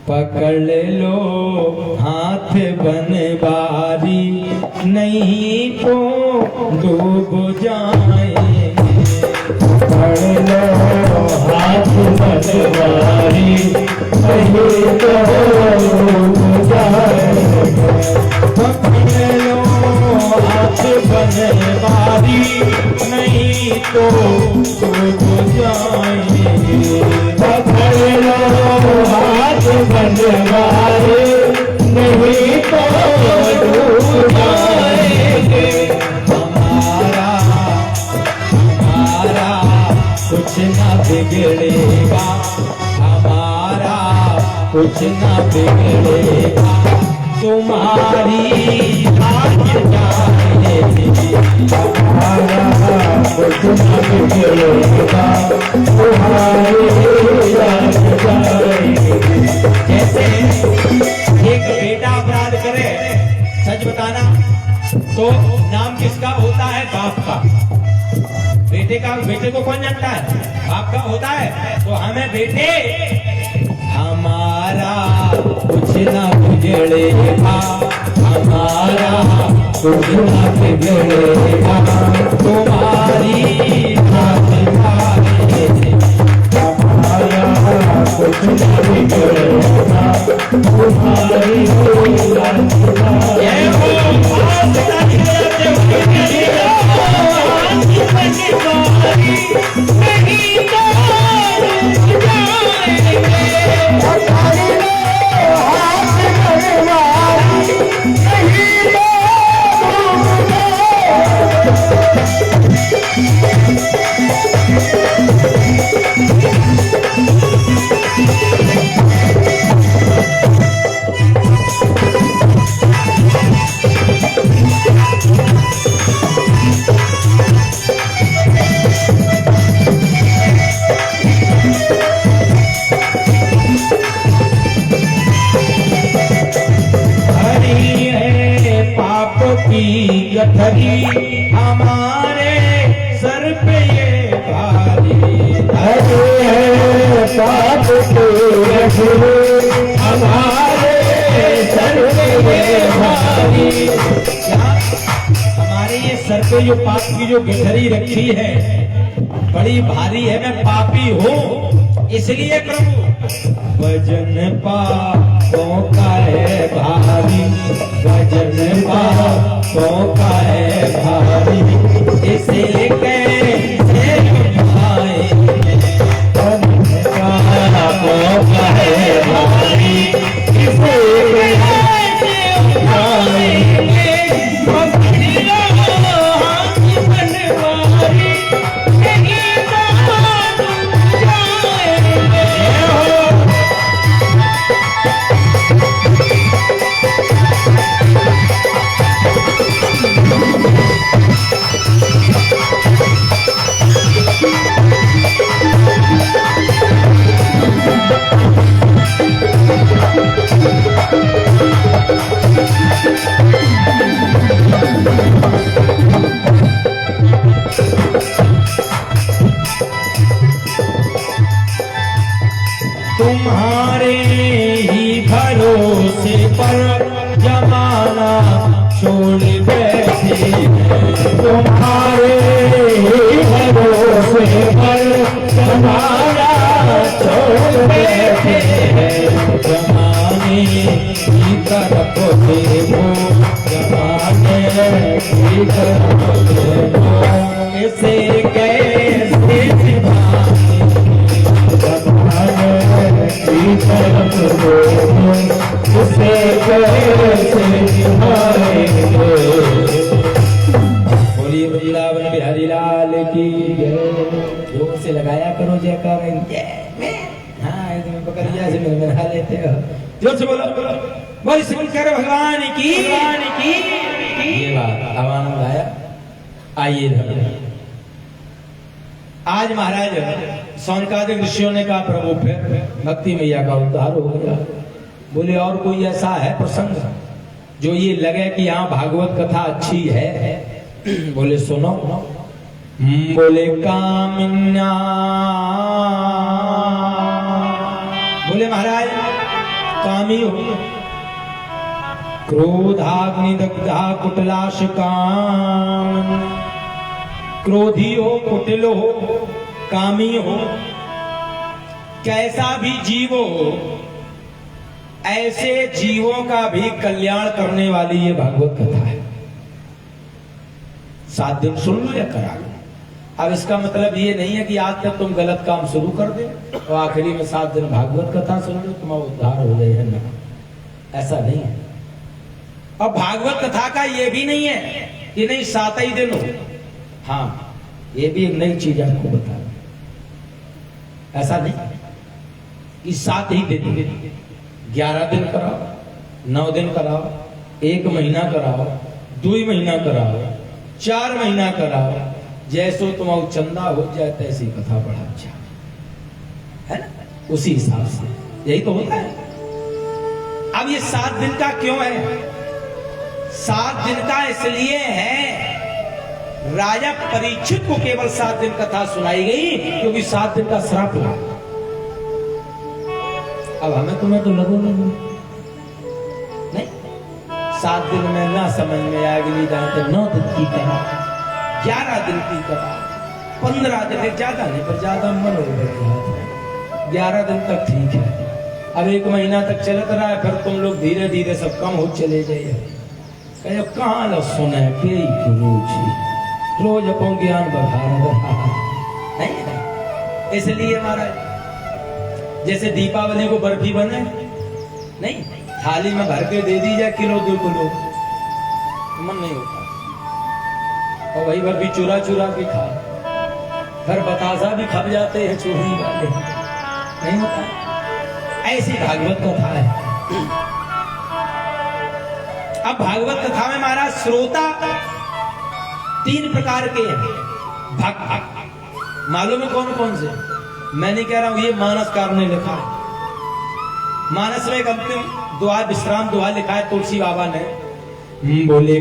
पकड़ लो हाथ बनवारी, नहीं तो डूब जाएंगे। पकड़ लो हाथ बनवारी, नहीं तो डूब जाएंगे। पकड़ लो हाथ बनवारी, नहीं तो डूब जाएंगे। पकड़ लो हाथ बनवारी, नहीं तो डूब जाएंगे। हमारा कुछ ना बिगड़ेगा, हमारा कुछ ना बिगड़ेगा, तुम्हारी आज्ञा जाएगी। हमारा कुछ ना बिगड़ेगा, तुम्हारी आज्ञा जाएगी। जैसे एक बेटा अपराध करे, सच बताना, तो नाम किसका होता है? बाप का। बेटे को कौन जानता है? बाप का होता है। तो हमें बेटे, हमारा कुछ ना बिगड़ेगा, हमारा कुछ ना बिगड़ेगा, तुम्हारी हमारा कुछ ना बिगड़ेगा, तुम्हारी गठरी हमारे सर पे ये भारी, है पाप के गठरी हमारे सर पे ये भारी। हमारे ये सर पे जो पाप की जो गठरी रखी है बड़ी भारी है, मैं पापी हूँ, इसलिए प्रभु वजन पापों का है भारी, वजन पापों का है भारी, इसलिए कैसे उठाएंगे। वजन पापों का है भारी, इसलिए कैसे उठाएंगे। तुम्हारे ही भरोसे पर जमाना छोड़ बैठे हैं, तुम्हारे ही भरोसे पर जमाना छोड़ बैठे हैं, जमाने की तरफ देखो, जमाने की तरफ देखो, इसे कैसे निभाएं, जमाने की तरफ देखो, इसे कैसे निभाएंगे। बोलिए वृंदावन बिहारी लाल की जय। जोर से लगाया करो जयकार। हाँ इसमें बकरिया से मिला लेते हो, जोर से बोलो बोल शंकर भगवान की। ये बात अब आनंद आया। आइए आज महाराज सौनकादिक ऋषियों ने कहा प्रभु फिर भक्ति मैया का उद्धार हो गया। बोले और कोई ऐसा है प्रसंग जो ये लगे कि यहाँ भागवत कथा अच्छी है? बोले सुनो। बोले कामिन्या, बोले महाराज कामी हो, क्रोधाग्नि दग्धा कुटिलाश काम, क्रोधी हो, कुटिल हो, कामी हो, कैसा भी जीव हो, ऐसे जीवों का भी कल्याण करने वाली ये भागवत कथा है। 7 दिन सुन लो या करा लो। अब इसका मतलब ये नहीं है कि आज तक तुम गलत काम शुरू कर दे और आखिरी में 7 दिन भागवत कथा सुन लो तुम्हारा उद्धार हो गए है ना, ऐसा नहीं है। और भागवत कथा का ये भी नहीं है कि नहीं 7 ही दिन हो। हाँ ये भी एक नई चीज आपको बता, ऐसा नहीं कि 7 ही दिन, 11 दिन कराओ, 9 दिन कराओ, 1 महीना कराओ, 2 महीना कराओ, 4 महीना कराओ, जैसो तुम्हारा चंदा हो जाए तैसी कथा बढ़ा जाए, है ना? उसी हिसाब से यही तो होता है। अब ये 7 दिन का क्यों है? 7 दिन का इसलिए है, राजा परीक्षित को केवल 7 दिन कथा सुनाई गई क्योंकि 7 दिन का श्राप हुआ। अब हमें तुम्हें तो लगो नहीं, 7 दिन में ना समझ में आएगी तो 9 दिन की कथा, 11 दिन की कथा, 15 दिन, ज्यादा नहीं पर ज्यादा मन हो गया, 11 दिन तक ठीक है। अब 1 महीना तक चलत रहा है, फिर तुम लोग धीरे धीरे सब कम हो चले जाइए। कहो कहाँ लो सुने के गुरु जी रोज अपन ज्ञान बढ़ा रहा है। इसलिए महाराज जैसे दीपावली को बर्फी बने नहीं, थाली में भर के दे दी जाए किलो 2 किलो, मन नहीं होता। और वही बर्फी चुरा चुरा के खा, फिर बतासा भी खप जाते हैं चोरी वाले, नहीं होता। ऐसी भागवत कथा है। अब भागवत कथा में महाराज श्रोता 3 प्रकार के हैं। भक्त मालूम है कौन कौन से? मैं नहीं कह रहा हूं, ये मानसकार ने लिखा है। मानस में एक अंतिम दुआ, विश्राम दुआ लिखा है तुलसी बाबा ने। बोले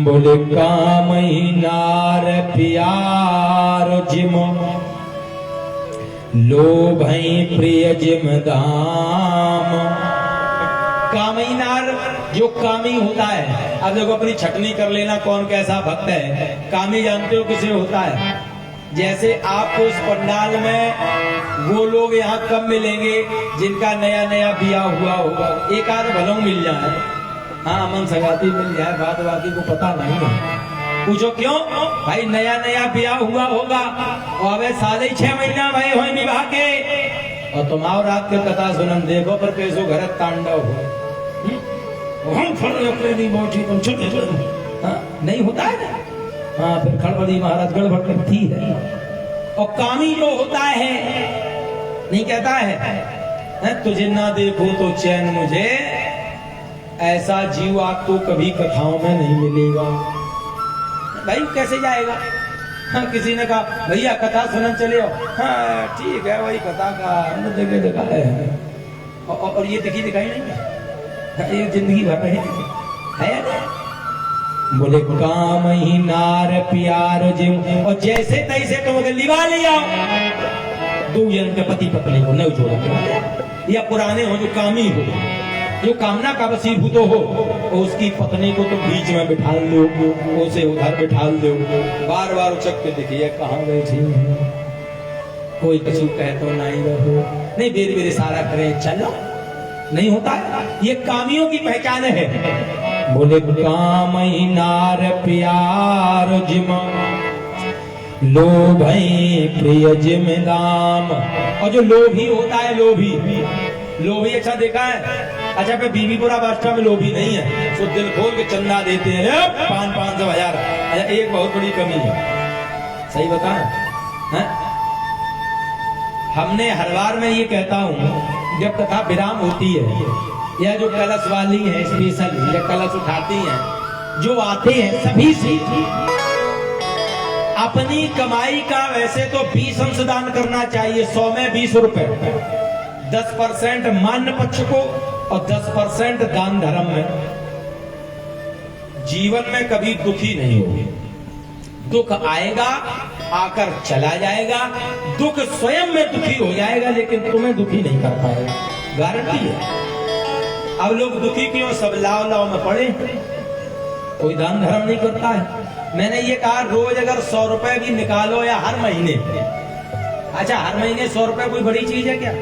बोले कामई नार प्यार जिम, लोभई प्रिय जिम दाम। कामई नार जो कामी होता है। अब देखो अपनी छटनी कर लेना कौन कैसा भक्त है। कामी जानते हो किसे होता है? जैसे आपको उस पंडाल में वो लोग यहाँ कब मिलेंगे जिनका नया नया बिया हुआ होगा, एक आध भलों मिल जाए, हाँ अमन सगाती मिल जाए, बात बाकी को पता नहीं है। पूछो क्यों भाई? नया नया बिया हुआ होगा और अबे 6.5 महीना भाई हो विवाह के, और तुम आओ रात के कथा सुनन देखो पर कैसो घर तांडव हो। हम तुम नहीं होता है ना। हाँ फिर खड़बड़ी महाराज गड़बड़ करती है। और कामी जो होता है नहीं कहता है तुझे ना देखो तो चैन मुझे, ऐसा जीव आपको कभी कथाओं में नहीं मिलेगा। भाई कैसे जाएगा? हाँ किसी ने कहा भैया कथा सुनने चले हो, हाँ ठीक है वही कथा का हमने जगह देखा है, और ये दिखाई नहीं है, ये जिंदगी भर है। बोले काम ही नार प्यार जिम, और जैसे तैसे तुम लिवा ले आओ, दो जन के पति पत्नी को नहीं जोड़ा, या पुराने हो जो कामी हो, जो कामना का वशीभूत हो, उसकी पत्नी को तो बीच में बिठा लो, उसे उधर बिठा दो, बार बार उचक के देखिए कहाँ बैठी है, कोई कछु कहे तो नहीं रहो, नहीं बेर बेर इशारा करे चलो, नहीं होता है। ये कामियों की पहचान है। बोले काम नार प्यार जिम लोभ प्रिय जिम दाम। और जो लोभी होता है, लोभी अच्छा देखा है, अच्छा पे बीबीपुरा बादशाह में लोभी नहीं है, तो दिल खोल के चंदा देते हैं 500 1000। अच्छा एक बहुत बड़ी कमी है, सही बताएं, हमने हर बार में ये कहता हूँ जब कथा विराम होती है, या जो कलश वाली है स्पेशल या कलश उठाती हैं, जो आते हैं सभी से अपनी कमाई का वैसे तो 20 अंश दान करना चाहिए, 100 में 20 रुपए, 10% मान्य पक्ष को और 10% दान धर्म में। जीवन में कभी दुखी नहीं होगी, दुख आएगा आकर चला जाएगा, दुख स्वयं में दुखी हो जाएगा लेकिन तुम्हें दुखी नहीं कर पाएगा, गारंटी है। अब लोग दुखी क्यों, सब लाव लाव में पड़े, कोई दान धर्म नहीं करता है। मैंने ये कहा रोज अगर 100 रुपए भी निकालो या हर महीने, अच्छा हर महीने 100 रुपए कोई बड़ी चीज है क्या?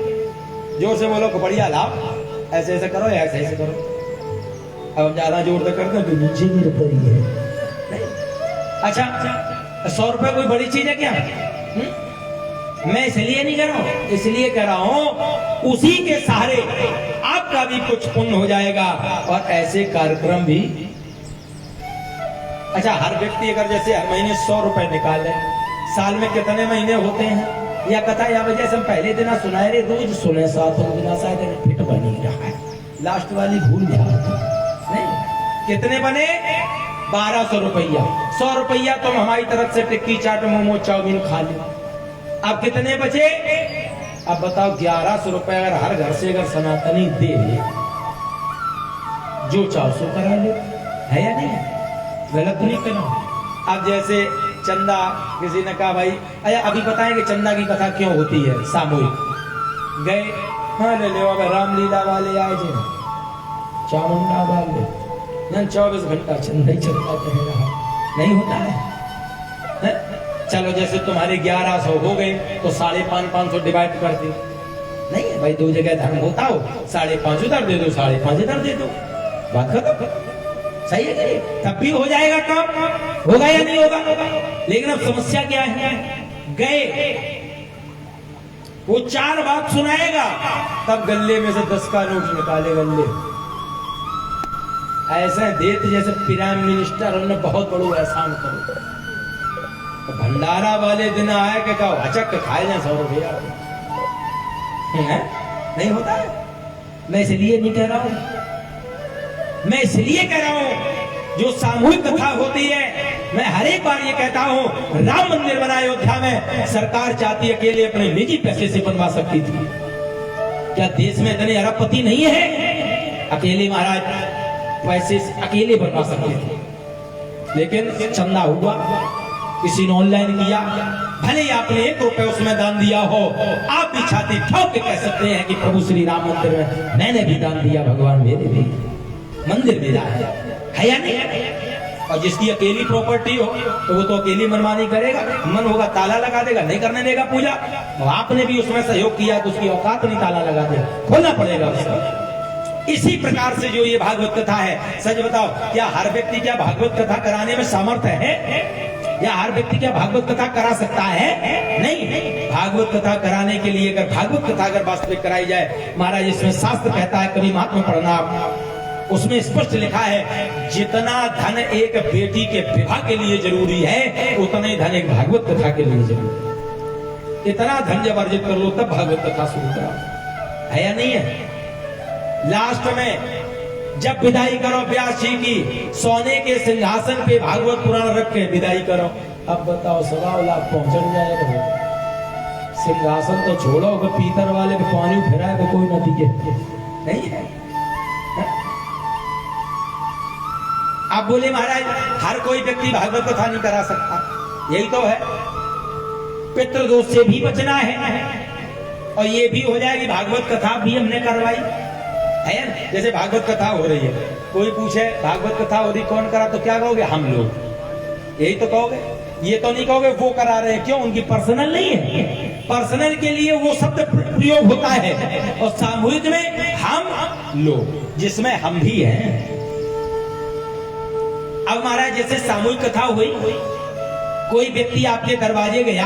जोर से बोलो बढ़िया लाभ, ऐसे ऐसे करो या ऐसे ऐसे करो। अब ज्यादा जोर से करते हैं तो नीचे गिर पड़ी है। अच्छा 100 रुपए कोई बड़ी चीज है क्या? मैं इसलिए नहीं कर रहा हूं, इसलिए कह रहा हूं उसी के सहारे आपका भी कुछ पुण्य हो जाएगा और ऐसे कार्यक्रम भी। अच्छा हर व्यक्ति अगर जैसे हर महीने 100 रुपए निकाले, साल में कितने महीने होते हैं? या कथा या वजह से हम पहले दिन सुनाए रे, रोज सुने 7 दिन शायद फिट बनी रहा है, लास्ट वाली भूल जाओ नहीं। कितने बने? 1200 रुपया। 100 रुपया तुम हमारी तरफ से टिक्की चाट मोमो चाउमीन खा लो। अब कितने बचे? अब बताओ 1100 रुपए अगर हर घर से अगर सनातनी दे, जो 400 करा लो, है या नहीं? गलत नहीं करो। अब जैसे चंदा किसी ने कहा भाई, अरे अभी बताएंगे चंदा की कथा क्यों होती है सामूहिक। गए हाँ ले लो, अब रामलीला वाले आए थे, चामुंडा वाले, 24 घंटा चंदा ही चलता कह रहा, नहीं होता है? चलो जैसे तुम्हारे 1100 हो गए तो 550 डिवाइड कर दे, नहीं है भाई, दो जगह धर्म होता हो, 5.5 उधर दे दो, 5.5 इधर दे दो, बात खत्म। सही है नहीं? तब भी हो जाएगा काम, होगा या नहीं होगा? लेकिन अब समस्या क्या है, गए वो 4 बात सुनाएगा, तब गले में से 10 का नोट निकाले, गले ऐसे देते जैसे प्राइम मिनिस्टर हमने बहुत बड़ो एहसान करो। तो भंडारा वाले दिन आए कि कहो हचक खाए जाए 100 रुपया, नहीं होता है। मैं इसलिए नहीं कह रहा हूं, मैं इसलिए कह रहा हूं जो सामूहिक कथा होती है, मैं हर एक बार ये कहता हूं राम मंदिर बना अयोध्या में, सरकार चाहती अकेले अपने निजी पैसे से बनवा सकती थी। क्या देश में इतने अरबपति नहीं है? अकेले महाराज पैसे से अकेले बनवा सकते थे, लेकिन चंदा हुआ, किसी ने ऑनलाइन किया, भले ही आपने 1 रुपए उसमें दान दिया हो, आप भी छाती ठोक के कह सकते हैं कि प्रभु श्री राम मंदिर में मैंने भी दान दिया, भगवान मेरे भी मंदिर मिला है या नहीं? और जिसकी अकेली प्रॉपर्टी हो तो वो तो अकेली मनमानी करेगा, मन होगा ताला लगा देगा, नहीं करने देगा पूजा। और आपने भी उसमें सहयोग किया तो उसकी औकात नहीं, ताला लगा दे, खोलना पड़ेगा उसको। इसी प्रकार से जो ये भागवत कथा है, सच बताओ क्या हर व्यक्ति क्या भागवत कथा कराने में सामर्थ्य है? या हर व्यक्ति क्या भागवत कथा करा सकता है? नहीं। भागवत कथा कराने के लिए अगर भागवत कथा अगर वास्तविक कराई जाए, महाराज इसमें शास्त्र कहता है, कभी महात्मा पढ़ना, उसमें स्पष्ट लिखा है जितना धन एक बेटी के विवाह के लिए जरूरी है, उतना ही धन एक भागवत कथा के लिए जरूरी है। इतना धन जब अर्जित कर लो तब भागवत कथा शुरू करो, है या नहीं है? लास्ट में जब विदाई करो व्यास जी की, सोने के सिंहासन पे भागवत पुराण रख के विदाई करो। अब बताओ 1.25 लाख पहुंच जाएगा, सिंहासन तो छोड़ो, पीतल वाले पे पानी फिराए तो कोई नतीजे नहीं है। आप बोले महाराज हर कोई व्यक्ति भागवत कथा नहीं करा सकता, यही तो है। पितृदोष से भी बचना है, और ये भी हो जाएगी भागवत कथा भी हमने करवाई है ना। जैसे भागवत कथा हो रही है, कोई पूछे भागवत कथा हो रही कौन करा, तो क्या कहोगे? हम लोग। यही तो कहोगे, ये तो नहीं कहोगे वो करा रहे हैं। क्यों? उनकी पर्सनल नहीं है। पर्सनल के लिए वो शब्द प्रयोग होता है, और सामूहिक में हम लोग, जिसमें हम भी हैं। अब महाराज जैसे सामूहिक कथा हुई, कोई व्यक्ति आपके दरवाजे गया,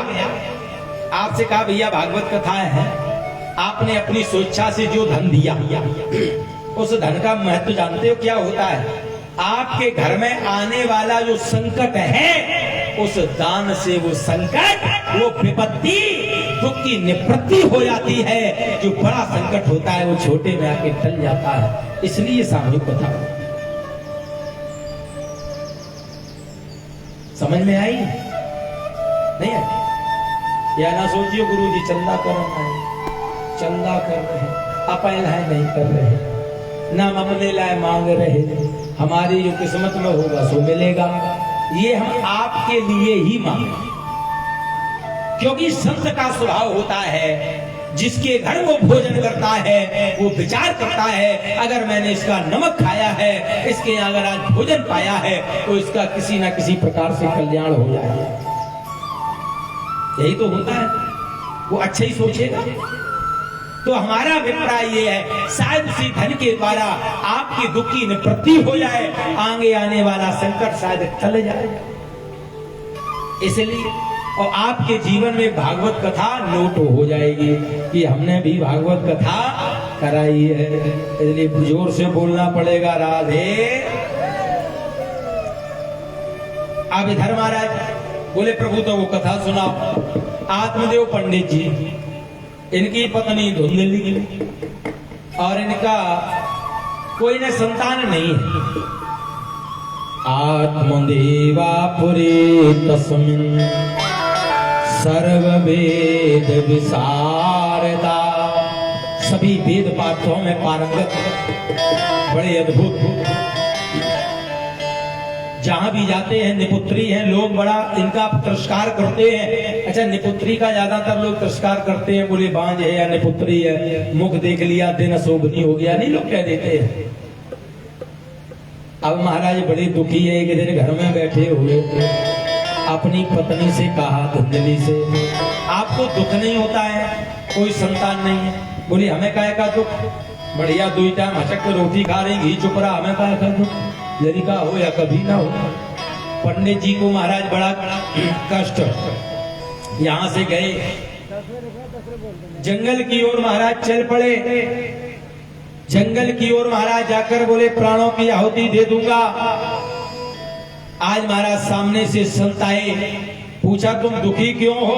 आपसे कहा भैया भागवत कथा है, आपने अपनी स्वेच्छा से जो धन दिया, उस धन का महत्व जानते हो क्या होता है? आपके घर में आने वाला जो संकट है, उस दान से वो संकट, वो विपत्ति, दुख की निवृत्ति हो जाती है। जो बड़ा संकट होता है वो छोटे में आके टल जाता है। इसलिए सामूहिक कथा। समझ में आई? नहीं आई? या ना सोचियो गुरु जी चंदा कर रहे हैं, चंदा कर रहे हैं, अपैल है नहीं कर रहे, ना ममने लाए मांग रहे, हमारी जो किस्मत में होगा सो मिलेगा। ये हम आपके लिए ही मांगे, क्योंकि संत का स्वभाव होता है, जिसके घर वो भोजन करता है वो विचार करता है, अगर मैंने इसका नमक खाया है, इसके यहाँ अगर आज भोजन पाया है, तो इसका किसी ना किसी प्रकार से कल्याण हो जाएगा। यही तो होता है, वो अच्छा ही सोचेगा। तो हमारा अभिप्राय ये है, शायद उसी धन के द्वारा आपकी दुख की निवृत्ति हो जाए, आगे आने वाला संकट शायद टल जाए। इसलिए और आपके जीवन में भागवत कथा नोट हो जाएगी कि हमने भी भागवत कथा कराई है। इसलिए जोर से बोलना पड़ेगा, राधे। अब इधर महाराज बोले प्रभु तो वो कथा सुनाओ। आत्मदेव पंडित जी, इनकी पत्नी धुंधली, और इनका कोई न संतान नहीं है। आत्मदेवा पुरे तस्मिन् सर्व वेद विशारदा, सभी वेद पाठों में पारंगत, बड़े अद्भुत, जहां भी जाते हैं निपुत्री हैं, लोग बड़ा इनका तिरस्कार करते हैं। अच्छा, निपुत्री का ज्यादातर लोग तिरस्कार करते हैं, बोले बांझ है या निपुत्री है, मुख देख लिया दिन अशोभनी हो गया, नहीं लोग कह देते हैं। अब महाराज बड़े दुखी है, एक दिन घर में बैठे हुए अपनी पत्नी से कहा, धुंधली से, आपको दुख नहीं होता है, कोई संतान नहीं है? बोली हमें काहे का दुख, बढ़िया 2 टाइम हचक के रोटी खा रही, घी चुप रहा, हमें काहे का दुख, लड़का हो या कभी ना हो। पंडित जी को महाराज बड़ा कष्ट, यहां से गए जंगल की ओर, महाराज चल पड़े जंगल की ओर। महाराज जाकर बोले प्राणों की आहुति दे दूंगा। आज महाराज सामने से संत आए, पूछा तुम दुखी क्यों हो?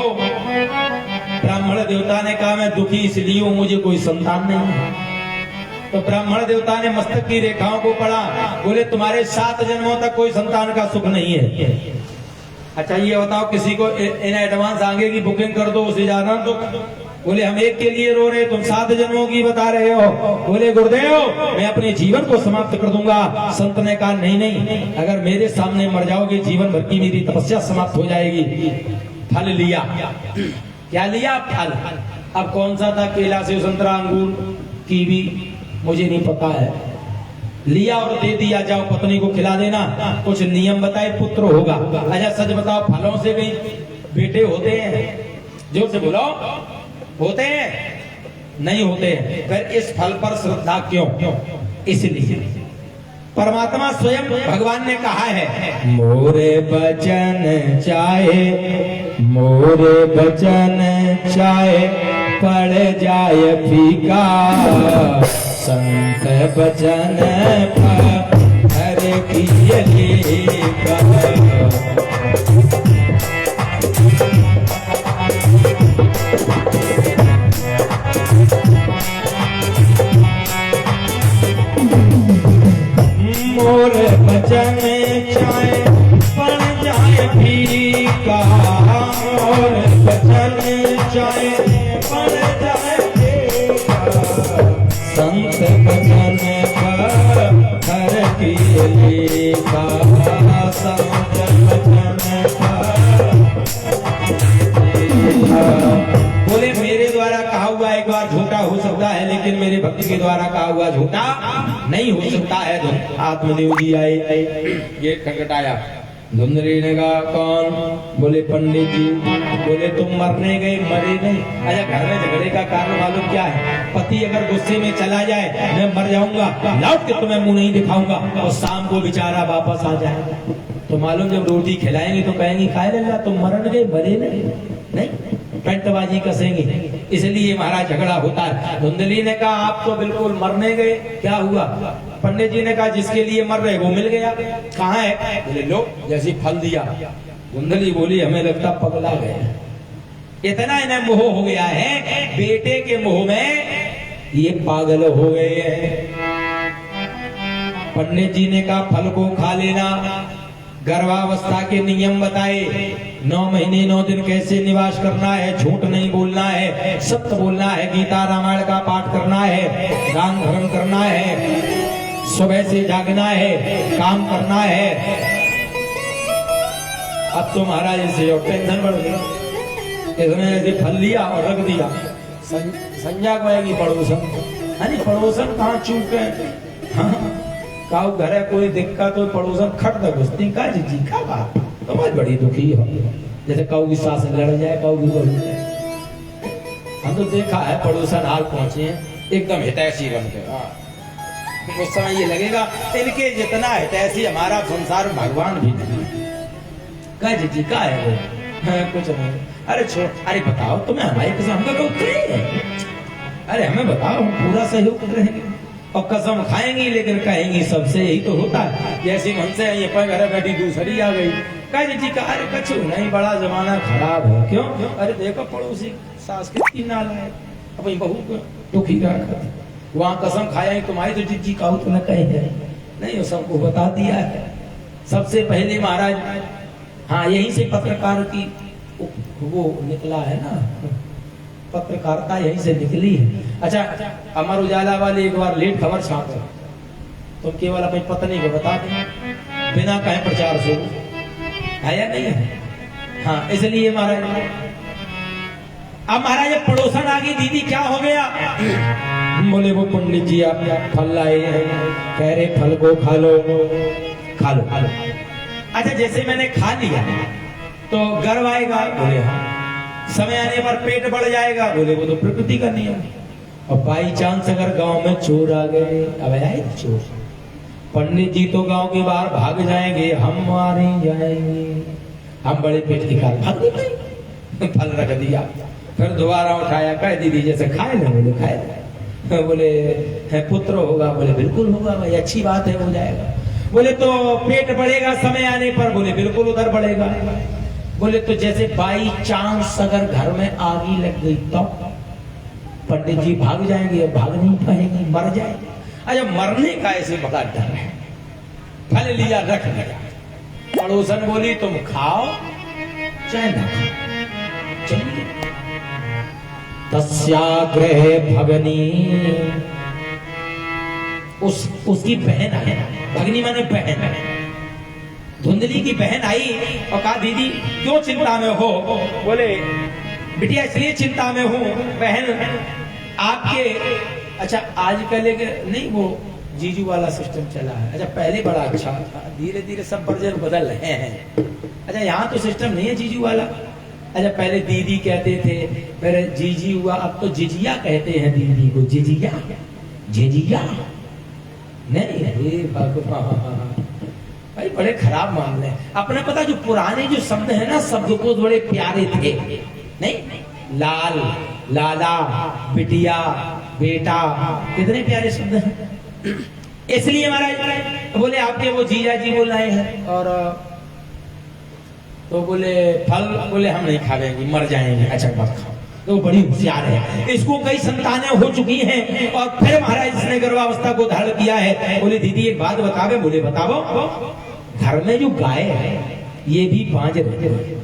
ब्राह्मण देवता ने कहा मैं दुखी इसलिए हूं, मुझे कोई संतान नहीं है। तो ब्राह्मण देवता ने मस्तक की रेखाओं को पढ़ा, बोले तुम्हारे 7 जन्मों तक कोई संतान का सुख नहीं है। अच्छा ये बताओ, किसी को इन एडवांस आगे की बुकिंग कर दो, उसे ज्यादा दुख। बोले हम एक के लिए रो रहे, तुम 7 जन्मों की बता रहे हो। बोले गुरुदेव मैं अपने जीवन को समाप्त कर दूंगा। संत ने कहा नहीं नहीं, अगर मेरे सामने मर जाओगे जीवन भर की मेरी तपस्या समाप्त हो जाएगी। फल लिया, क्या लिया? फल। अब कौन सा था, केला, सेब, संतरा, अंगूर, कीवी, मुझे नहीं पता है। लिया और दे दिया, जाओ पत्नी को खिला देना। कुछ नियम बताए, पुत्र होगा। अच्छा सच बताओ, फलों से भी बेटे होते हैं? जोर से बोलो, होते हैं? नहीं होते हैं। फिर इस फल पर श्रद्धा क्यों? इसलिए परमात्मा स्वयं भगवान ने कहा है, मोरे बचन चाहे, मोरे बचन चाहे पड़ जाए फीका, संत बचन पर हर किए मोर बचन चाहे पड़ जाए फीका, मोर बचन चाहे पड़ जाए फीका, संत बचन पर हर की लेखा, संत बचन पर हुआ एक बार झूठा हो सकता है, लेकिन मेरे भक्त के द्वारा कहा हुआ झूठा नहीं हो सकता है। आत्मदेव जी आए, गेट खटखटाया। धुंधली ने कहा कौन? बोले पंडित जी। बोले तुम मरने गए, मरे नहीं? अच्छा, घर में झगड़े का कारण मालूम क्या है? पति अगर गुस्से में चला जाए, मैं मर जाऊंगा, लौट के तुम्हें मुंह नहीं दिखाऊंगा, और शाम को बेचारा वापस आ जाएगा। तो मालूम जब रोटी खिलाएंगे तो कहेंगे खाए लल्ला तुम मरन गए, मरे नहीं, पेंटबाजी कसेंगे। इसलिए महाराज झगड़ा होता है। धुंधली ने कहा आप तो बिल्कुल मरने गए, क्या हुआ? पंडित जी ने कहा जिसके लिए मर रहे वो मिल गया। कहाँ है? बोले लो, जैसे फल दिया। धुंधली बोली हमें लगता पगला गए, इतना इन्हें मोह हो गया है, बेटे के मोह में ये पागल हो गए हैं। पंडित जी ने कहा फल को खा लेना, गर्भावस्था के नियम बताए, 9 महीने 9 दिन कैसे निवास करना है, झूठ नहीं बोलना है, सत्य बोलना है, गीता रामायण का पाठ करना है, दान धर्म करना है, सुबह से जागना है, काम करना है। अब तो महाराज इसे और टेंशन बढ़ गया, इसने ऐसे फल लिया और रख दिया। संज्ञा को आएगी पड़ोसन, अरे पड़ोसन कहाँ चूक है? हाँ, काऊ घर है कोई दिक्कत तो पड़ोसन खट दे घुसती का जी का बात तो बहुत बड़ी दुखी हो। जैसे काऊ की सास लड़ जाए, काऊ की बढ़ जाए। हम तो देखा है पड़ोसन हाल पहुंचे हैं एकदम हितैषी बन के। उस समय ये लगेगा इनके जितना हितैषी हमारा संसार भगवान भी नहीं। कह जी का है वो? कुछ नहीं। अरे छोड़, अरे बताओ तुम्हें हमारी कसम, हमका कहो अरे हमें बताओ, हम पूरा सहयोग कर रहे हैं और कसम खाएंगी, लेकिन कहेंगी सबसे यही तो होता है। जैसे मन से ये पर घर बैठी दूसरी आ गई, कह जी का अरे कछु नहीं, बड़ा जमाना खराब है। क्यों? अरे देखो पड़ोसी सास कितनी नालायक, अपनी बहू को दुखी रखा, वहाँ कसम खाया तुम्हारी तो जी कहू तो न कहे नहीं, वो सबको बता दिया है। सबसे पहले महाराज, हाँ यहीं से पत्रकार की वो निकला है ना, पत्रकारिता यहीं से निकली है। अच्छा, अमर उजाला वाले एक बार लेट खबर छापे, तुम केवल अपनी पत्नी को बता दें, बिना कहे प्रचार शुरू है या नहीं है? हाँ, इसलिए महाराज अब महाराज पड़ोसन आ गई, दीदी क्या हो गया? बोले वो पंडित जी आप फल लाए हैं, कह रहे फल को खा लो, खा लो, खा लो। अच्छा, जैसे मैंने खा लिया तो गर्व आएगा? बोले हाँ। समय आने पर पेट बढ़ जाएगा? बोले वो तो प्रकृति का नियम। और बाई चांस अगर गांव में चोर आ गए, अब आए चोर, पंडित जी तो गांव के बाहर भाग जाएंगे, हम मारे जाएंगे, हम बड़े पेट की कार भाग गए। फल रख दिया, फिर दोबारा उठाया, कह दीदी जैसे खाए ना? बोले खाए। बोले है पुत्र होगा? बोले बिल्कुल होगा भाई, अच्छी बात है, हो जाएगा। बोले तो पेट बढ़ेगा समय आने पर? बोले बिल्कुल उधर बढ़ेगा। बोले तो जैसे बाई चांस अगर घर में आग लग गई तो पंडित जी भाग जाएंगे? भाग नहीं पाएंगे, मर जाएंगे। अच्छा, मरने का ऐसे बड़ा डर है। फल लिया, रख दिया, पड़ोसन बोली तुम खाओ चाहे ना खाओ, चलिए। तस्याग्रह भगनी, उसकी बहन है, भगनी माने बहन, धुंधली की बहन आई और कहा दीदी क्यों चिंता में हो? बोले बिटिया इसलिए चिंता में हूँ बहन आपके, अच्छा आजकल नहीं वो जीजू वाला सिस्टम चला है। अच्छा, पहले बड़ा अच्छा था, धीरे धीरे सब वर्जन बदल रहे हैं। अच्छा, यहाँ तो सिस्टम नहीं है जीजू वाला। अच्छा, पहले दीदी कहते थे, फिर जीजी हुआ, अब तो जिजिया कहते हैं दीदी को, जिजिया, जिजिया नहीं भगवान भाई, बड़े खराब मामले हैं। अपने पता जो पुराने जो शब्द है ना, शब्द को बड़े प्यारे थे, नहीं लाल, लाला, बिटिया, बेटा, कितने प्यारे शब्द हैं। इसलिए महाराज बोले आपके वो जीजा जी बोल रहे हैं, और तो बोले फल, बोले हम नहीं खाएंगे, मर जाएंगे। अच्छा मत खाओ, तो बड़ी होशियार है, इसको कई संतानें हो चुकी हैं। और फिर महाराज इसने गर्भावस्था को धारण किया है। बोले दीदी एक बात बतावे? बोले बताओ। घर में जो गाय है ये भी 5 रहते हैं,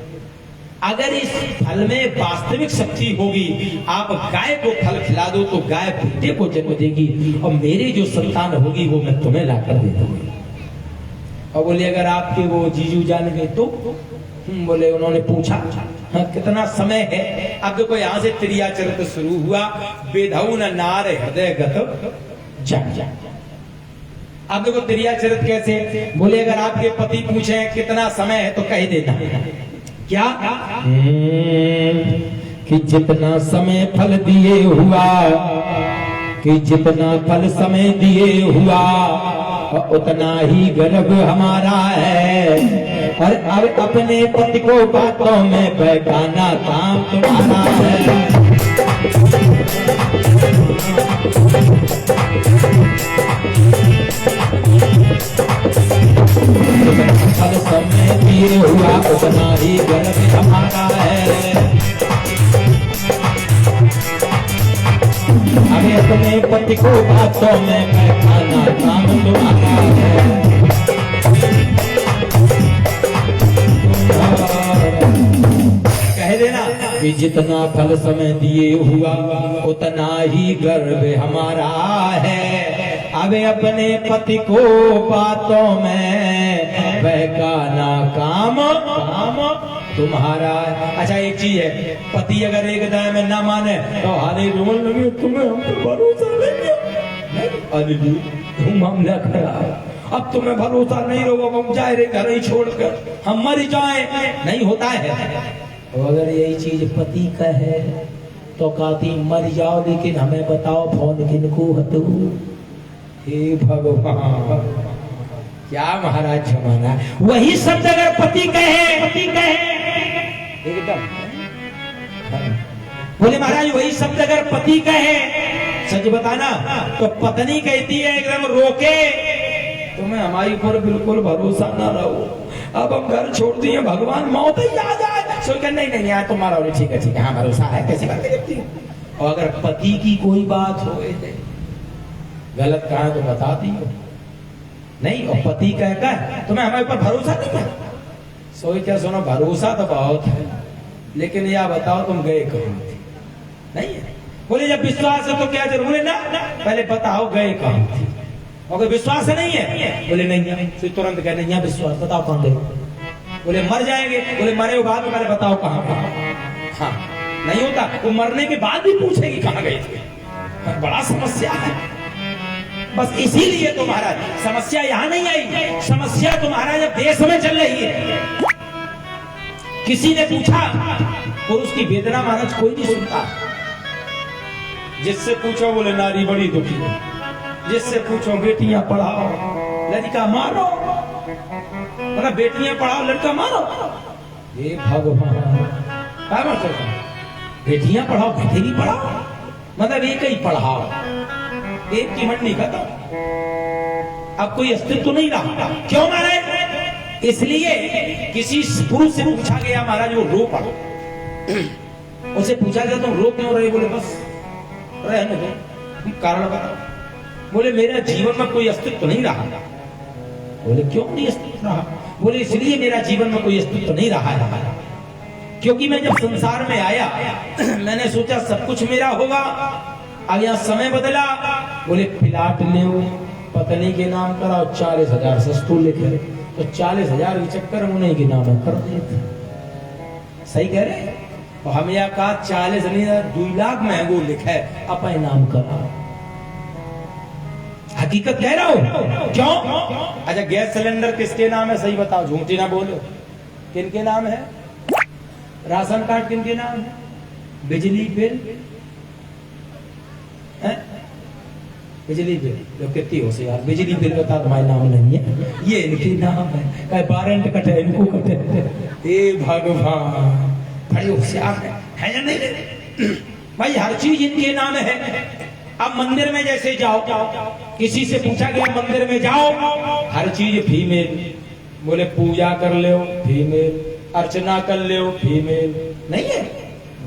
अगर इस फल में वास्तविक शक्ति होगी, आप गाय को फल खिला दो तो गाय बेटे को जन्म देगी, और मेरी जो संतान होगी वो मैं तुम्हें लाकर दे दूंगी। और बोले अगर आपके वो जीजू जान गए तो? बोले उन्होंने पूछा हाँ, कितना समय है। अब देखो यहाँ से त्रिया चरित्र शुरू हुआ, बेधौ न नार हृदय गत जन जन। अब देखो त्रिया चरित्र कैसे, बोले अगर आपके पति पूछे कितना समय है तो कह देना क्या कि जितना समय फल दिए हुआ, कि जितना फल समय दिए हुआ उतना ही गर्भ हमारा है, और अब अपने पति को बातों में बहकाना काम तुम्हारा है। फल समय दिए हुआ उतना ही गर्भ हमारा है, अरे अपने पति को बातों में बहकाना काम तुम्हारा है। कह देना कि जितना फल समय दिए हुआ उतना ही गर्भ हमारा है, अबे अपने पति को बातों में बहकाना काम तुम्हारा है। अच्छा एक चीज है, पति अगर एक दाएं में ना माने तो हाले रोन लगे, तुम्हें हम पे भरोसा नहीं है, मामला खराब, अब तुम्हें भरोसा नहीं रहो, हम जाए रे घर ही छोड़कर हम मर जाए, नहीं होता है। तो अगर यही चीज पति का है तो कहती मर जाओ लेकिन हमें बताओ फोन किनको हतू। हे भगवान, क्या महाराज जमाना। वही शब्द अगर पति कहे एकदम, बोले महाराज वही शब्द अगर पति कहे, सच बताना, तो पत्नी कहती है एकदम रोके, तुम्हें हमारी पर बिल्कुल भरोसा ना रहो, अब हम घर छोड़ दिए, भगवान मौत ही आ जाए। सोचकर नहीं यार तुम्हारा, ठीक है हाँ भरोसा है, कैसी बात करती है। और अगर पति की कोई बात हो गलत कहा तो बता दी नहीं, और पति कहकर तुम्हें हमारे पर भरोसा नहीं है, सोच क्या सुनो, भरोसा तो बहुत है लेकिन यह बताओ तुम गए कहाँ थे। नहीं है, बोले जब विश्वास है तो क्या जरूर है ना, पहले बताओ गए कहाँ थे। अगर विश्वास नहीं है, बोले नहीं, फिर तुरंत कहने यहाँ विश्वास, बताओ कहाँ गए। बोले मर जाएंगे, बोले मरे बाद में पहले बताओ कहाँ। हाँ नहीं होता, वो मरने के बाद भी पूछेगी कहाँ गए थे। बड़ा समस्या है, बस इसीलिए तुम्हारा समस्या यहाँ नहीं आई, समस्या तुम्हारा जब देश में चल रही है। किसी ने पूछा और उसकी वेदना महाराज कोई नहीं सुनता, जिससे पूछो बोले नारी बड़ी दुखी है, जिससे पूछो बेटियां पढ़ाओ लड़का मारो, मतलब बेटियां पढ़ाओ लड़का मारो। ये भगवान क्या मतलब, बेटियां पढ़ाओ बेटे नहीं पढ़ाओ, मतलब एक ही पढ़ाओ, एक की मंडी खत्म, अब कोई अस्तित्व तो नहीं रहा। क्यों महाराज? इसलिए किसी पुरुष से पूछा गया महाराज वो रो पड़ो, उसे पूछा गया तुम रो क्यों रहे? बोले बस रहने दो, कारण बताओ। बोले मेरा जीवन में कोई अस्तित्व नहीं रहा। बोले क्यों नहीं अस्तित्व रहा? बोले इसलिए मेरा जीवन में कोई अस्तित्व नहीं रहा है क्योंकि मैं जब संसार में आया मैंने सोचा सब कुछ मेरा होगा, अब यहाँ समय बदला। बोले प्लाट ले पत्नी के नाम कराओ, 40,000 सस्तू लिखे, तो 40,000 के चक्कर उन्हीं के नाम कर देते। सही कह रहे, तो हम यहाँ कहा 40 नहीं 2 लाख महंगो लिखा है, अपने नाम कराओ। हकीकत कह रहा हूं। क्यों? अच्छा गैस सिलेंडर किसके नाम है सही बताओ, झूठी ना बोलो। किनके नाम है? राशन कार्ड किनके नाम है? बिजली बिल है? बिजली बिल जो कितनी हो से यार, बिजली बिल बता तुम्हारे नाम नहीं है, ये इनके नाम है, कहीं वारंट कटे इनको कटे। हे भगवान बड़े होशियार है या नहीं भाई, हर चीज इनके नाम है। अब मंदिर में जैसे जाओ, किसी से पूछा गया मंदिर में जाओ, हर चीज फीमेल, बोले पूजा कर ले फीमेल, अर्चना कर ले फीमेल, नहीं है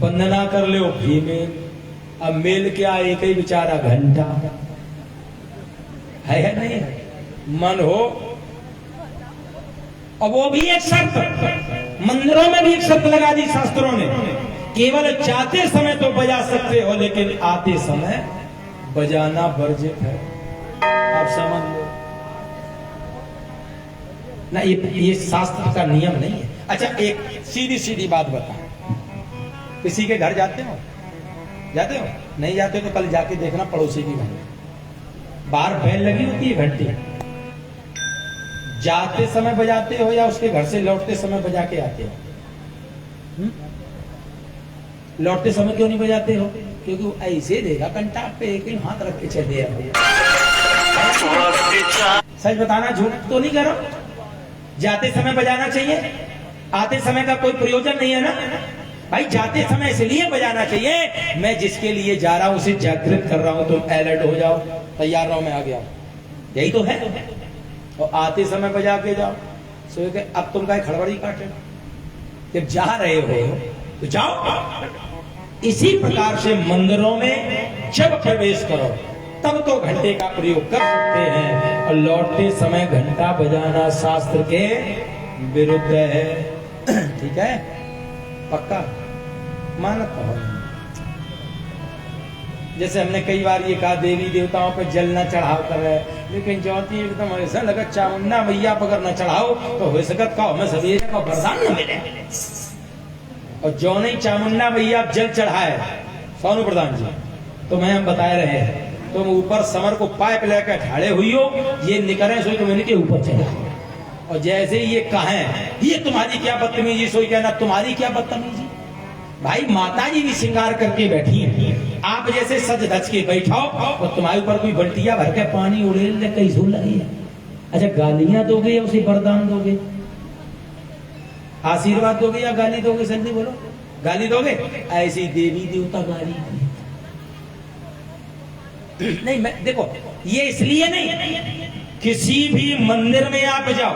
वंदना कर ले फीमेल। अब मेल क्या, एक ही बेचारा घंटा है नहीं मन हो। और वो भी एक शर्त, मंदिरों में भी एक शर्त लगा दी शास्त्रों ने, केवल जाते समय तो बजा सकते हो लेकिन आते समय बजाना वर्जित है। आप समझ लो ना, ये शास्त्र का नियम नहीं है। अच्छा एक सीधी सीधी बात बता, किसी के घर जाते हो? जाते हो? नहीं जाते तो कल जाके देखना पड़ोसी की घर, बाहर बैल लगी होती है घंटी, जाते समय बजाते हो या उसके घर से लौटते समय बजा के आते हो? लौटते समय क्यों नहीं बजाते हो? क्योंकि वो ऐसे देगा कंटा पे एक ही हाथ रख के चले आओ। सच बताना, झूठ तो नहीं करो। जाते समय बजाना चाहिए, आते समय का कोई प्रयोजन नहीं है ना भाई। जाते समय इसलिए बजाना चाहिए, मैं जिसके लिए जा रहा हूं उसे जागृत कर रहा हूं, तुम अलर्ट हो जाओ, तैयार रहो, मैं आ गया, यही तो है। और आते समय बजा के जाओ, सो के अब तुम का खड़बड़ी काटे, जब जा रहे हो तो जाओ। इसी प्रकार से मंदिरों में जब प्रवेश करो तब तो घंटे का प्रयोग कर सकते हैं, और लौटते समय घंटा बजाना शास्त्र के विरुद्ध है। ठीक है, पक्का मानत हो। जैसे हमने कई बार ये कहा देवी देवताओं पे जल न चढ़ाव कर रहे, लेकिन ज्योति एकदम ऐसा लगा चामुंडा मैया पर न चढ़ाओ तो हो सकत का हमें सभी का वरदान न मिले। और जो नहीं चामुंडा मैया जल चढ़ाए सोनू प्रधान जी, तो मैं हम बताए रहे हैं, तुम ऊपर समर को पाइप लेकर ठाड़े हुई हो, ये निकले सोई तुम इनके ऊपर चले, और जैसे ये कहें ये तुम्हारी क्या बदतमीजी, सोई कहना तुम्हारी क्या बदतमीजी। भाई माता जी भी श्रृंगार करके बैठी हैं, आप जैसे सज धज के बैठाओ और तुम्हारे ऊपर कोई बल्टिया भर के पानी उड़ेल ले, कई झूल लगी है। अच्छा गालियां दोगे या उसे वरदान दोगे? आशीर्वाद दोगे या गाली दोगे? जल्दी बोलो, गाली दोगे? ऐसी देवी देवता गाली नहीं। मैं देखो ये इसलिए नहीं, किसी भी मंदिर में आप जाओ,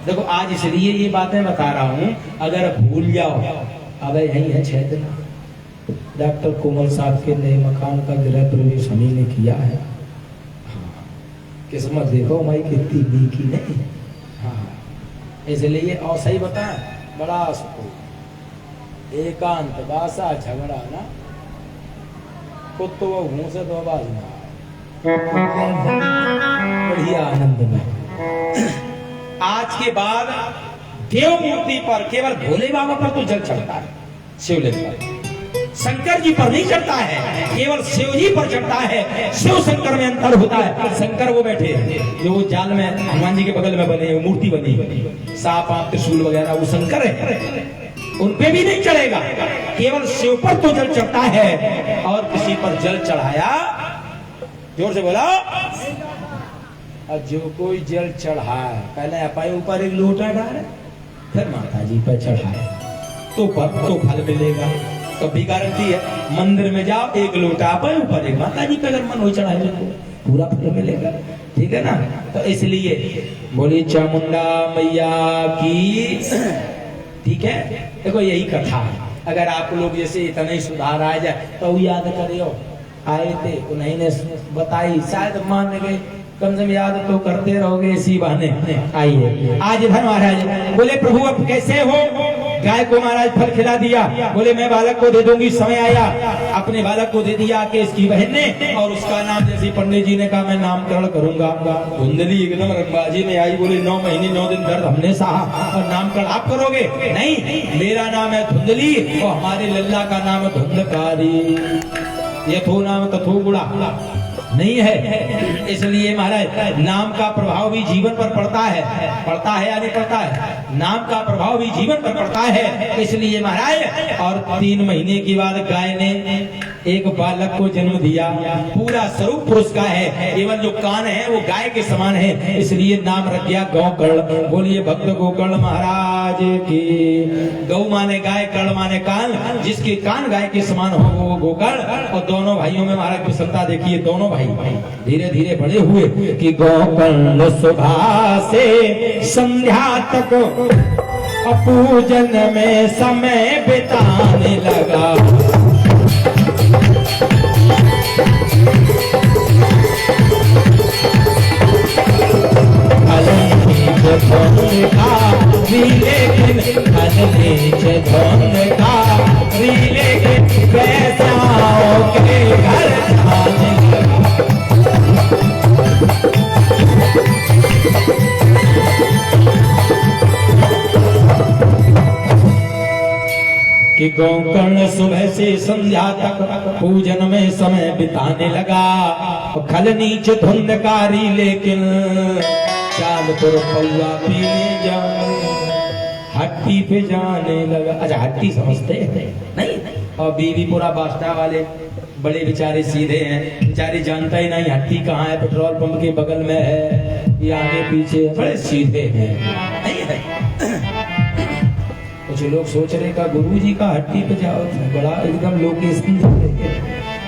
देखो आज इसलिए ये बातें बता रहा हूं, अगर भूल जाओ, अब यही है 6 दिन डॉक्टर कोमल साहब के नए मकान का गृह प्रवेश हम ही ने किया है। किस्मत देखो माई कितनी बीकी नहीं। हाँ, इसलिए और सही बता, बड़ा सुकून, एकांत, बासा झगड़ा ना, कुत्तो मुंह से तो आवाज ना, बढ़िया आनंद में। आज के बाद देव मूर्ति पर, केवल भोले बाबा पर तो जल चढ़ता है, शिवलिंग पर। शंकर जी पर नहीं चढ़ता है, केवल शिव जी पर चढ़ता है। शिव शंकर में अंतर होता है। शंकर वो बैठे हैं जो जाल में हनुमान जी के बगल में बने मूर्ति बनी, सांप आप त्रिशूल वगैरह, वो शंकर है, उन पे भी नहीं चढ़ेगा। केवल शिव पर तो जल चढ़ता है, और किसी पर जल चढ़ाया, जोर से बोला, और जो कोई जल चढ़ाए पहले अपने ऊपर एक लोटा डाले, फिर माता जी पर चढ़ाए तो फल मिलेगा। कभी गारंटी है, मंदिर में जाओ एक लोटा अपने ऊपर, एक माता जी का अगर मन हो चढ़ाए तो पूरा फल मिलेगा। ठीक है ना? तो इसलिए बोली चामुंडा मैया की। ठीक है, देखो यही कथा है। अगर आप लोग जैसे इतना ही सुधार आ जाए तो याद करियो, आए थे उन्हीं ने बताई, शायद मान गए, कम से कम याद तो करते रहोगे इसी बहाने। आइए आज इधर महाराज बोले प्रभु अब कैसे हो? गाय को महाराज फल खिला दिया, बोले मैं बालक को दे दूंगी। समय आया, अपने बालक को दे दिया कि इसकी बहन ने, और उसका नाम जैसे पंडित जी ने कहा मैं नामकरण करूंगा। धुंधली एकदम रंगबाजी में आई, बोले 9 महीने 9 दिन दर्द हमने सहा और नामकरण आप करोगे? नहीं, मेरा नाम है धुंधली और हमारे लल्ला का नाम है धुंधकारी। यथो नाम तथो गुणा नहीं है। इसलिए महाराज नाम का प्रभाव भी जीवन पर पड़ता है या नहीं पड़ता है? नाम का प्रभाव भी जीवन पर पड़ता है। इसलिए महाराज, और 3 महीने के बाद गाय ने एक बालक को जन्म दिया। पूरा स्वरूप पुरुष का है, केवल जो कान है वो गाय के समान है, इसलिए नाम रख दिया गोकर्ण। बोलिए भक्त गोकर्ण महाराज की। गौ माने गाय, कर्ण माने कान, जिसके कान गाय के समान हो वो गोकर्ण। और दोनों भाइयों में महाराज प्रसन्नता देखिए, दोनों भाई धीरे धीरे बड़े हुए कि गोकर्ण सुबह से संध्या तक पूजन में समय बिताने लगा। कि गोकर्ण सुबह से संध्या तक पूजन में समय बिताने लगा। खल नीच धुंधकारी लेकिन चाल पर पौआ पीने जाने हट्टी पे जाने लगा। अच्छा हट्टी समझते हैं नहीं? और बीवीपुरा बास्टा वाले बड़े बेचारे सीधे हैं, बेचारे जानता ही नहीं हट्टी कहाँ है, पेट्रोल पंप के बगल में है या आगे पीछे, बड़े सीधे हैं नहीं है। कुछ लोग सोच रहे का गुरुजी का हट्टी पे जाओ, बड़ा एकदम लोकेशन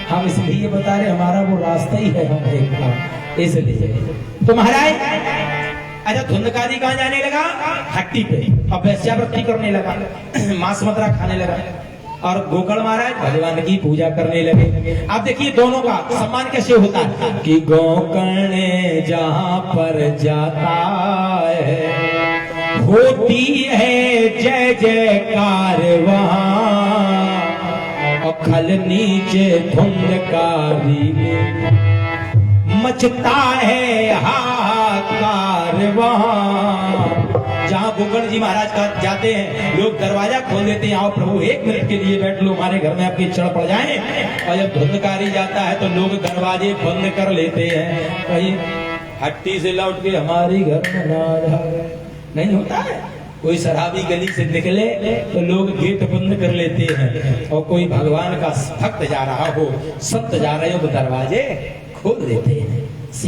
हम इसलिए बता रहे हमारा वो रास्ता ही है, हम एक इसलिए। तो महाराज अच्छा धुंधकारी कहाँ जाने लगा? हट्टी पे। अब वैश्यावृत्ति करने लगा, मांस मदिरा खाने लगा। और गोकर्ण महाराज भगवान की पूजा करने लगे। अब देखिए दोनों का सम्मान कैसे होता है कि गोकर्ण जहाँ पर जाता है होती है जय जयकार वहाँ, और खल नीचे धुंधकारी मचता है हाहाकार वहाँ। जहाँ गोकर्ण जी महाराज का जाते हैं लोग दरवाजा खोल देते हैं, आओ प्रभु 1 मिनट के लिए बैठ लो, हमारे घर में आपकी चढ़ पड़ जाए। और जब धुंधकारी जाता है तो लोग दरवाजे बंद कर लेते हैं, कहीं हट्टी से लौट के हमारी घर में ना जाए। नहीं होता है, कोई शराबी गली से निकले तो लोग गेट बंद कर लेते हैं, और कोई भगवान का भक्त जा रहा हो, संत जा रहे हो तो दरवाजे खोल देते हैं।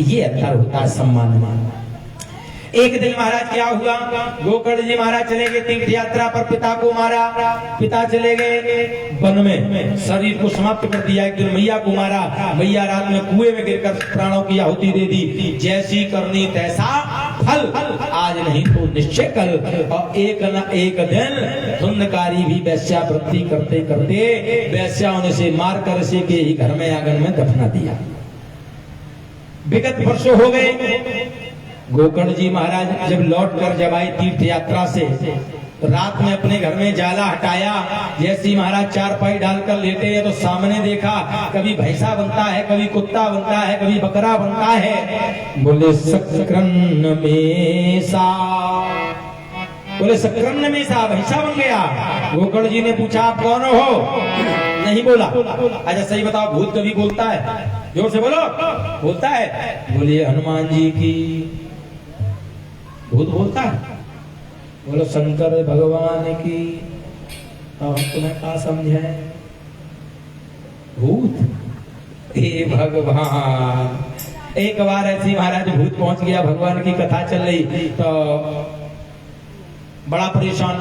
ये अंतर होता है सम्मान में। एक दिन महाराज क्या हुआ, गोकर्ण जी महाराज चले गए तीर्थ यात्रा पर, पिता को मारा, पिता चले गए वन में, शरीर को समाप्त कर दिया। एक दिन मैया को मारा, मैया रात में कुएं में गिरकर प्राणों की आहुति दे दी। जैसी करनी तैसा फल, आज नहीं तो निश्चय कल। और एक न एक दिन धुंधकारी भी वैश्यावृत्ति करते करते वैश्याओं ने से मार कर से के ही घर में आंगन में दफना दिया। विगत वर्षों हो गए। गोकर्ण जी महाराज जब लौट कर जब आए तीर्थ यात्रा से, तो रात में अपने घर में जाला हटाया। जैसे महाराज चारपाई डालकर लेटे हैं तो सामने देखा कभी भैंसा बनता है, कभी कुत्ता बनता है, कभी बकरा बनता है। बोले सक्रन्न में सा, बोले सक्रन्न में सा भैंसा बन गया। गोकर्ण जी ने पूछा आप कौन हो? नहीं बोला। अच्छा सही बताओ भूत कभी बोलता है? जोर से बोलो, बोलता है? बोलिए हनुमान जी की भूत बोलता है। बोलो शंकर भगवान की। हम तुम्हें क्या समझे भूत? हे भगवान। एक बार ऐसी महाराज भूत पहुंच गया, भगवान की कथा चल रही तो बड़ा परेशान,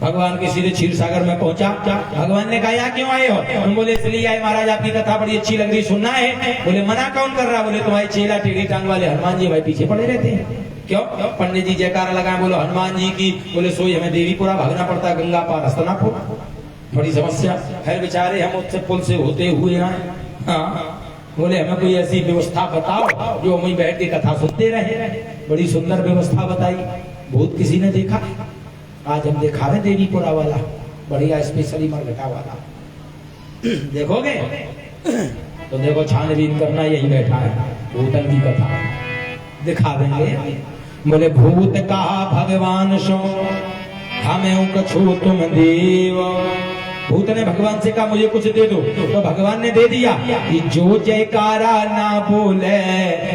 भगवान के सीधे क्षीर सागर में पहुंचा। भगवान ने कहा यहाँ क्यों आए हो? हम बोले इसलिए आए महाराज आपकी कथा बड़ी अच्छी लग रही, सुनना है। बोले मना कौन कर रहा? बोले तुम्हारे चेला टेढ़ी टांग वाले हनुमान जी भाई पीछे पड़े रहते हैं। क्यों? पंडित जी जयकारा लगाए, बोलो हनुमान जी की। बोले सोई हमें देवीपुरा भागना पड़ता, गंगा पार हस्तनापुर, बड़ी समस्या है बेचारे, हम उससे पुल से होते हुए आए। हाँ बोले हमें कोई ऐसी व्यवस्था बताओ जो हम बैठ के कथा सुनते रहे। बड़ी सुंदर व्यवस्था बताई। भूत किसी ने देखा? आज हम देखा है देवीपुरा वाला, बढ़िया स्पेशली मरघटा वाला। देखोगे तो देखो छानबीन करना, यही बैठा है भूतन की कथा दिखा देंगे। बोले भूत कहा भगवान सो हमें कछु तुम देव। भूत ने भगवान से कहा मुझे कुछ दे दो, तो भगवान ने दे दिया कि जो जयकारा ना बोले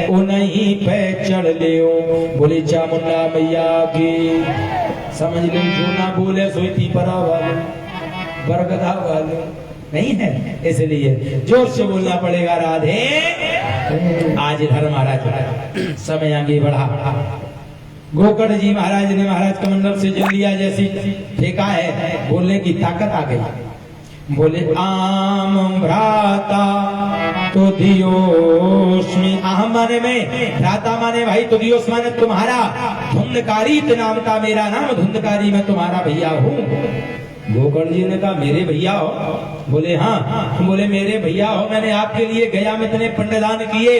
वो नहीं पे चढ़ ले। बोले चामुंडा मैया की। समझ लो जो ना बोले सोई पीपरा वाले बरगदा वाले नहीं है, इसलिए जोर से बोलना पड़ेगा राधे। आज इधर महाराज समय आगे बढ़ा। गोकर्ण जी महाराज ने महाराज कमंडल से जल लिया, जैसी फेंका है बोलने की ताकत आ गई। बोले आम भ्राता तो दियोस्मि। आम माने में, भ्राता माने भाई, तो दियोस माने तुम्हारा। धुंधकारी नाम का मेरा नाम, धुंधकारी मैं तुम्हारा भैया हूँ। गोकर्ण जी ने कहा मेरे भैया हो? बोले हाँ। बोले मेरे भैया हो, मैंने आपके लिए गया में इतने पिंडदान किए,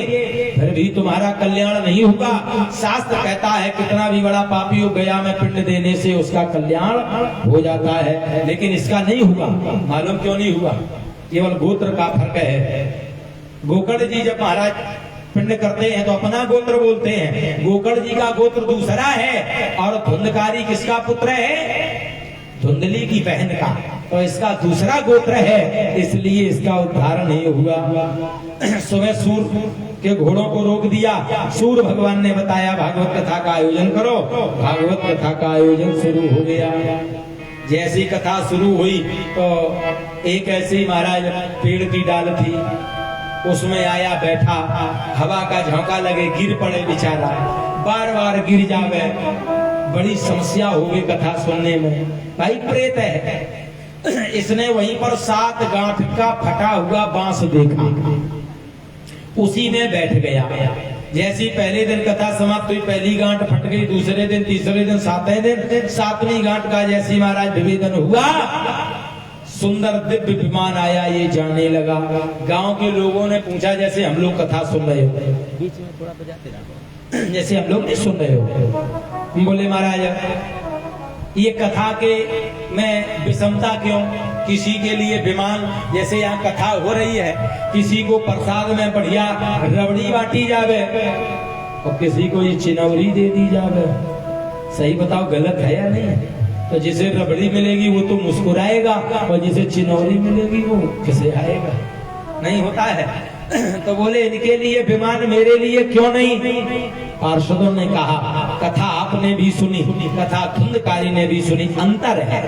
फिर भी तुम्हारा कल्याण नहीं हुआ। शास्त्र कहता है कितना भी बड़ा पापी हो गया में पिंड देने से उसका कल्याण हो जाता है, लेकिन इसका नहीं हुआ। मालूम क्यों नहीं हुआ? केवल गोत्र का फर्क है। गोकर्ण जी जब महाराज पिंड करते हैं तो अपना गोत्र बोलते हैं, गोकर्ण जी का गोत्र दूसरा है। और धुंधकारी किसका पुत्र है? धुंधली की बहन का। तो इसका दूसरा गोत्र है, इसलिए इसका उद्धार नहीं हुआ। सुबह सूर के घोड़ों को रोक दिया। सूर भगवान ने बताया भागवत कथा का आयोजन करो। भागवत कथा का आयोजन शुरू हो गया। जैसी कथा शुरू हुई तो एक ऐसी महाराज पेड़ की डाल थी, उसमें आया बैठा, हवा का झोंका लगे गिर पड़े बेचारा, बार बार गिर जावे, बड़ी समस्या हो गई कथा सुनने में। भाई प्रेत है। इसने वहीं पर 7 गांठ का फटा हुआ बांस देखा, उसी में बैठ गया। जैसी पहले दिन कथा समाप्त हुई, पहली गांठ फट गई, दूसरे दिन, तीसरे दिन, 7वें दिन 7वीं गांठ का जैसी महाराज विभेदन हुआ, सुंदर दिव्य विमान आया, ये जाने लगा। गांव के लोगों ने पूछा, जैसे हम लोग कथा सुन रहे हो, बीच में थोड़ा बजाते रहो, जैसे हम लोग नहीं सुन रहे हो। हम बोले महाराज ये कथा के में विषमता क्यों? किसी के लिए विमान, जैसे यहाँ कथा हो रही है, किसी को प्रसाद में बढ़िया रबड़ी बांटी जावे और किसी को ये चिनौरी दे दी जावे। सही बताओ, गलत है या नहीं? तो जिसे रबड़ी मिलेगी वो तो मुस्कुराएगा और जिसे चिनौरी मिलेगी वो किसे आएगा? नहीं होता है। तो बोले इनके लिए विमान, मेरे लिए क्यों नहीं? पार्षदों ने कहा कथा आपने भी सुनी, कथा धुंधकारी ने भी सुनी, अंतर है।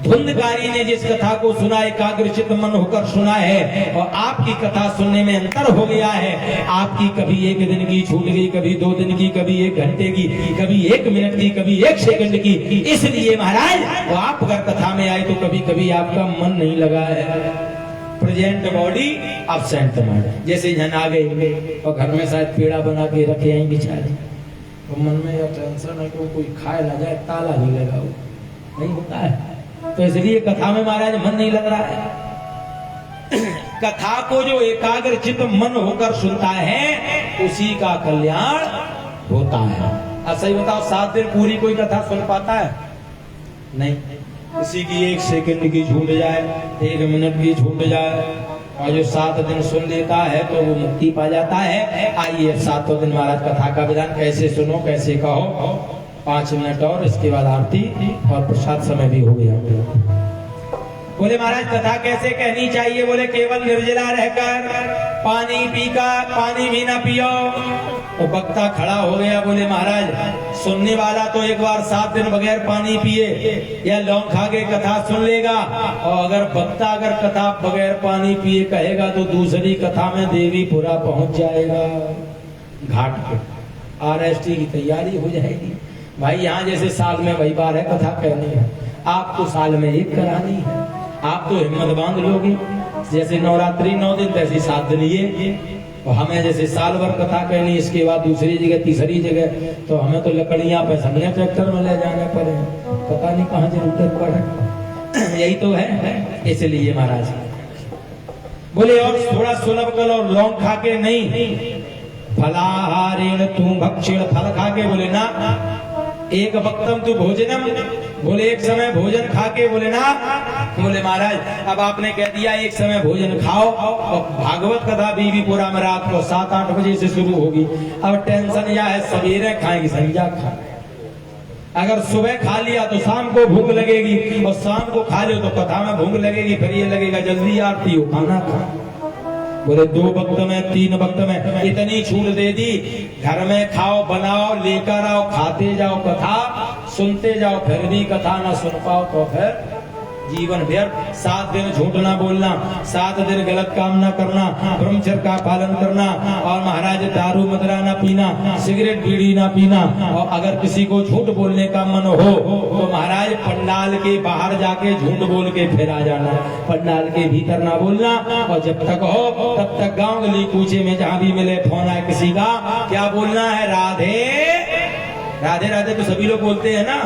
धुंधकारी ने जिस कथा को सुना, एकाग्रचित्त मन होकर सुना है, और आपकी कथा सुनने में अंतर हो गया है। आपकी कभी 1 दिन की छूट गई, कभी 2 दिन की, कभी 1 घंटे की, कभी 1 मिनट की, कभी 1 सेकंड की। इसलिए महाराज वो आप अगर कथा में आए तो कभी कभी आपका मन नहीं लगा है। Present body absent mind. जैसे यहाँ आ गए और घर में शायद पेड़ा बना के रखे हैं बेचारे, तो मन में यह टेंशन है कि कोई खाए ना जाए, ताला नहीं लगा हो, नहीं होता है। तो इसलिए कथा में महाराज मन नहीं लग रहा है। कथा को जो एकाग्र चित्त मन होकर सुनता है उसी का कल्याण होता है। अब सही बताओ, 7 दिन पूरी कोई कथा सुन पाता है? नहीं। किसी की 1 सेकंड की छूट जाए, 1 मिनट की छूट जाए, और जो 7 दिन सुन लेता है तो वो मुक्ति पा जाता है। आइए 7 दिन महाराज कथा का विधान कैसे सुनो, कैसे कहो। 5 मिनट और इसके बाद आरती और प्रसाद समय भी हो गया। बोले महाराज कथा कैसे कहनी चाहिए? बोले केवल निर्जला रहकर पानी पीकर, पानी भी ना पियो। तो वक्ता खड़ा हो गया, बोले महाराज सुनने वाला तो एक बार 7 दिन बगैर पानी पिए या लौंग खा के कथा सुन लेगा, और अगर वक्ता अगर कथा बगैर पानी पिए कहेगा तो दूसरी कथा में देवीपुरा पहुंच जाएगा, घाट पे RST की तैयारी हो जाएगी। भाई यहाँ जैसे साल में वही बार है कथा कहनी है, आपको साल में 1 करानी है। आप तो हिम्मत बांध लोगे, जैसे नवरात्रि 9 दिन तैसे 7 दिन ये, और हमें जैसे साल भर कथा कहनी, इसके बाद दूसरी जगह, तीसरी जगह, तो हमें तो लकड़ियां पे हमने ट्रैक्टर में ले जाने पड़े, पता नहीं कहाँ जरूरत पड़े। यही तो है। इसलिए महाराज बोले और थोड़ा सुलभ कर और लौंग खा के नहीं, फलाहारेण तू भक्षण, फल खा के बोले ना, एक वक्तम तू भोजनम, बोले एक समय भोजन खा के, बोले ना। बोले महाराज अब आपने कह दिया एक समय भोजन खाओ, और भागवत कथा बीवीपुरा में रात को 7-8 बजे से शुरू होगी। अब टेंशन यह है सवेरे खाएंगे संजा खा, अगर सुबह खा लिया तो शाम को भूख लगेगी, और शाम को खा लो तो कथा में भूख लगेगी, फिर ये लगेगा जल्दी आरती हो, खाना खा। बोले 2 वक्त में, 3 वक्त में, इतनी छूट दे दी। घर में खाओ, बनाओ, लेकर आओ, खाते जाओ, कथा सुनते जाओ, फिर भी कथा ना सुन पाओ तो फिर जीवन व्यर्थ। 7 दिन झूठ ना बोलना, 7 दिन गलत काम ना करना, ब्रह्मचर्य का पालन करना, और महाराज दारू मदरा ना पीना, सिगरेट बीड़ी ना पीना, और अगर किसी को झूठ बोलने का मन हो तो महाराज पंडाल के बाहर जाके झूठ बोल के फिर आ जाना, पंडाल के भीतर ना बोलना। और जब तक हो तब तक गाँव गली कूचे में जहाँ भी मिले फोन आए किसी का, क्या बोलना है? राधे राधे राधे। तो सभी लोग बोलते हैं ना,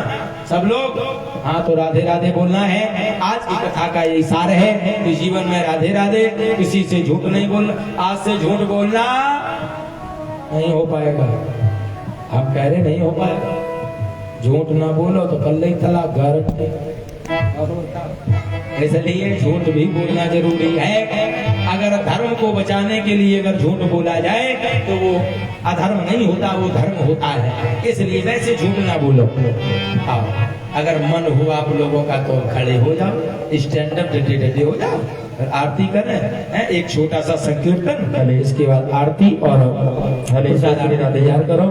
सब लोग, हाँ तो राधे राधे बोलना है। आज की कथा का यही सार है कि जीवन में राधे राधे, किसी से झूठ नहीं बोलना। आज से झूठ बोलना नहीं हो पाएगा, हम कह रहे नहीं हो पाएगा। झूठ ना बोलो तो कल ही तलाक गारंटी। इसलिए झूठ भी बोलना जरूरी है। अगर धर्म को बचाने के लिए अगर झूठ बोला जाए तो वो अधर्म नहीं होता, वो धर्म होता है। इसलिए वैसे झूठ ना बोलो। हाँ, अगर मन हुआ आप लोगों का तो खड़े हो जाओ, स्टैंड अप डटे हो जाओ, आरती करें। एक छोटा सा संकीर्तन पहले, इसके बाद आरती और हरे तैयार करो।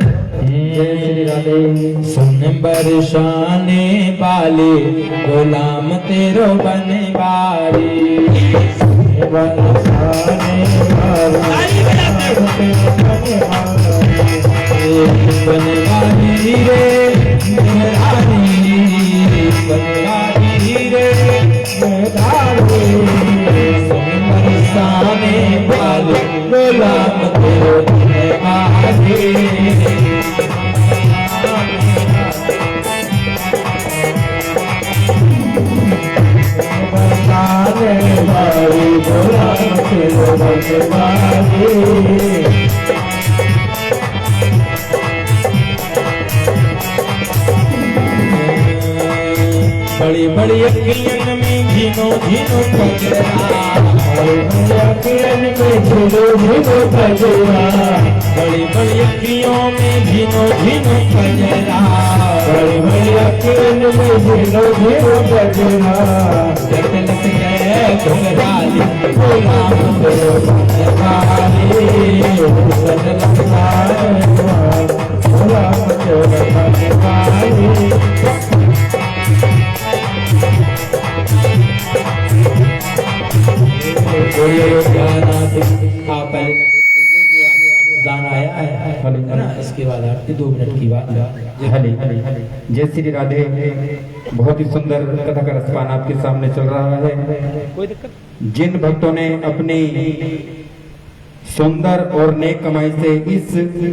सुन बरसाने वाले गुलाम तेरो बनवारी, बरसाने बनवारी रे मेहरानी, बनवारी रे मेहरानी, बरसाने वाले गुलाम तेरो बनवारी, बड़ी बड़ी अखियन में झीनो झीनो कजरा, बड़ी अखियन में झीनो झीनो कजरा, बड़ी बड़ी अखियों में झीनो झीनो कजरा, बड़ी बड़ी अखियन में झीनो झीनो कजरा, लट लट गए घुंघराली गुलाम तेरो बनवारी, लट लट गए गुलाम तेरो बनवारी। गाना आया है ना, इसके बाद आरती 2 मिनट की बात है। जय श्री राधे। बहुत ही सुंदर कथा का रसपान आपके सामने चल रहा है। कोई दिक्कत? जिन भक्तों ने अपनी सुंदर और नेक कमाई से इस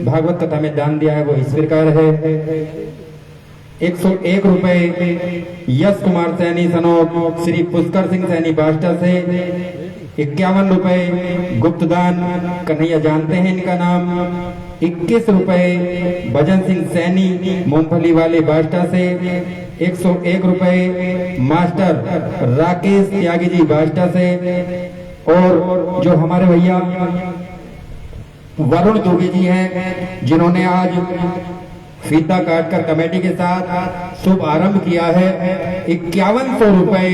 भागवत कथा में दान दिया है वो इस प्रकार है। 101 रुपए यश कुमार सैनी सनोक श्री पुष्कर सिंह सैनी बाष्टा से, 51 रुपए गुप्तदान कन्हैया जानते हैं इनका नाम, 21 रुपए भजन सिंह सैनी मूंगफली वाले बाष्टा से, 101 रुपए मास्टर राकेश त्यागी जी बाष्टा से, और जो हमारे भैया वरुण दुबे जी हैं जिन्होंने आज फीता काटकर कमेटी के साथ शुभ आरंभ किया है, 5100 रुपए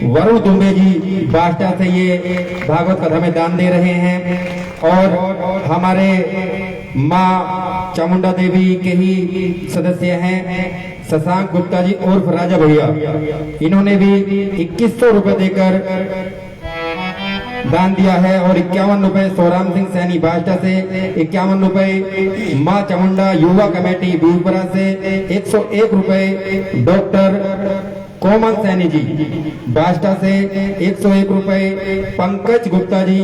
वरुण दुबे जी बाष्टा से ये भागवत कथा में दान दे रहे हैं। और हमारे माँ चामुंडा देवी के ही सदस्य हैं शशांक गुप्ता जी उर्फ राजा भैया, इन्होंने भी 2100 रुपए देकर दान दिया है। और 51 रुपए सोराम सिंह सैनी बाष्टा से, 51 रुपए माँ चामुंडा युवा कमेटी बीरपुरा से, 101 रुपए डॉक्टर कोमल सैनी जी बाष्टा से, 101 रुपए पंकज गुप्ता जी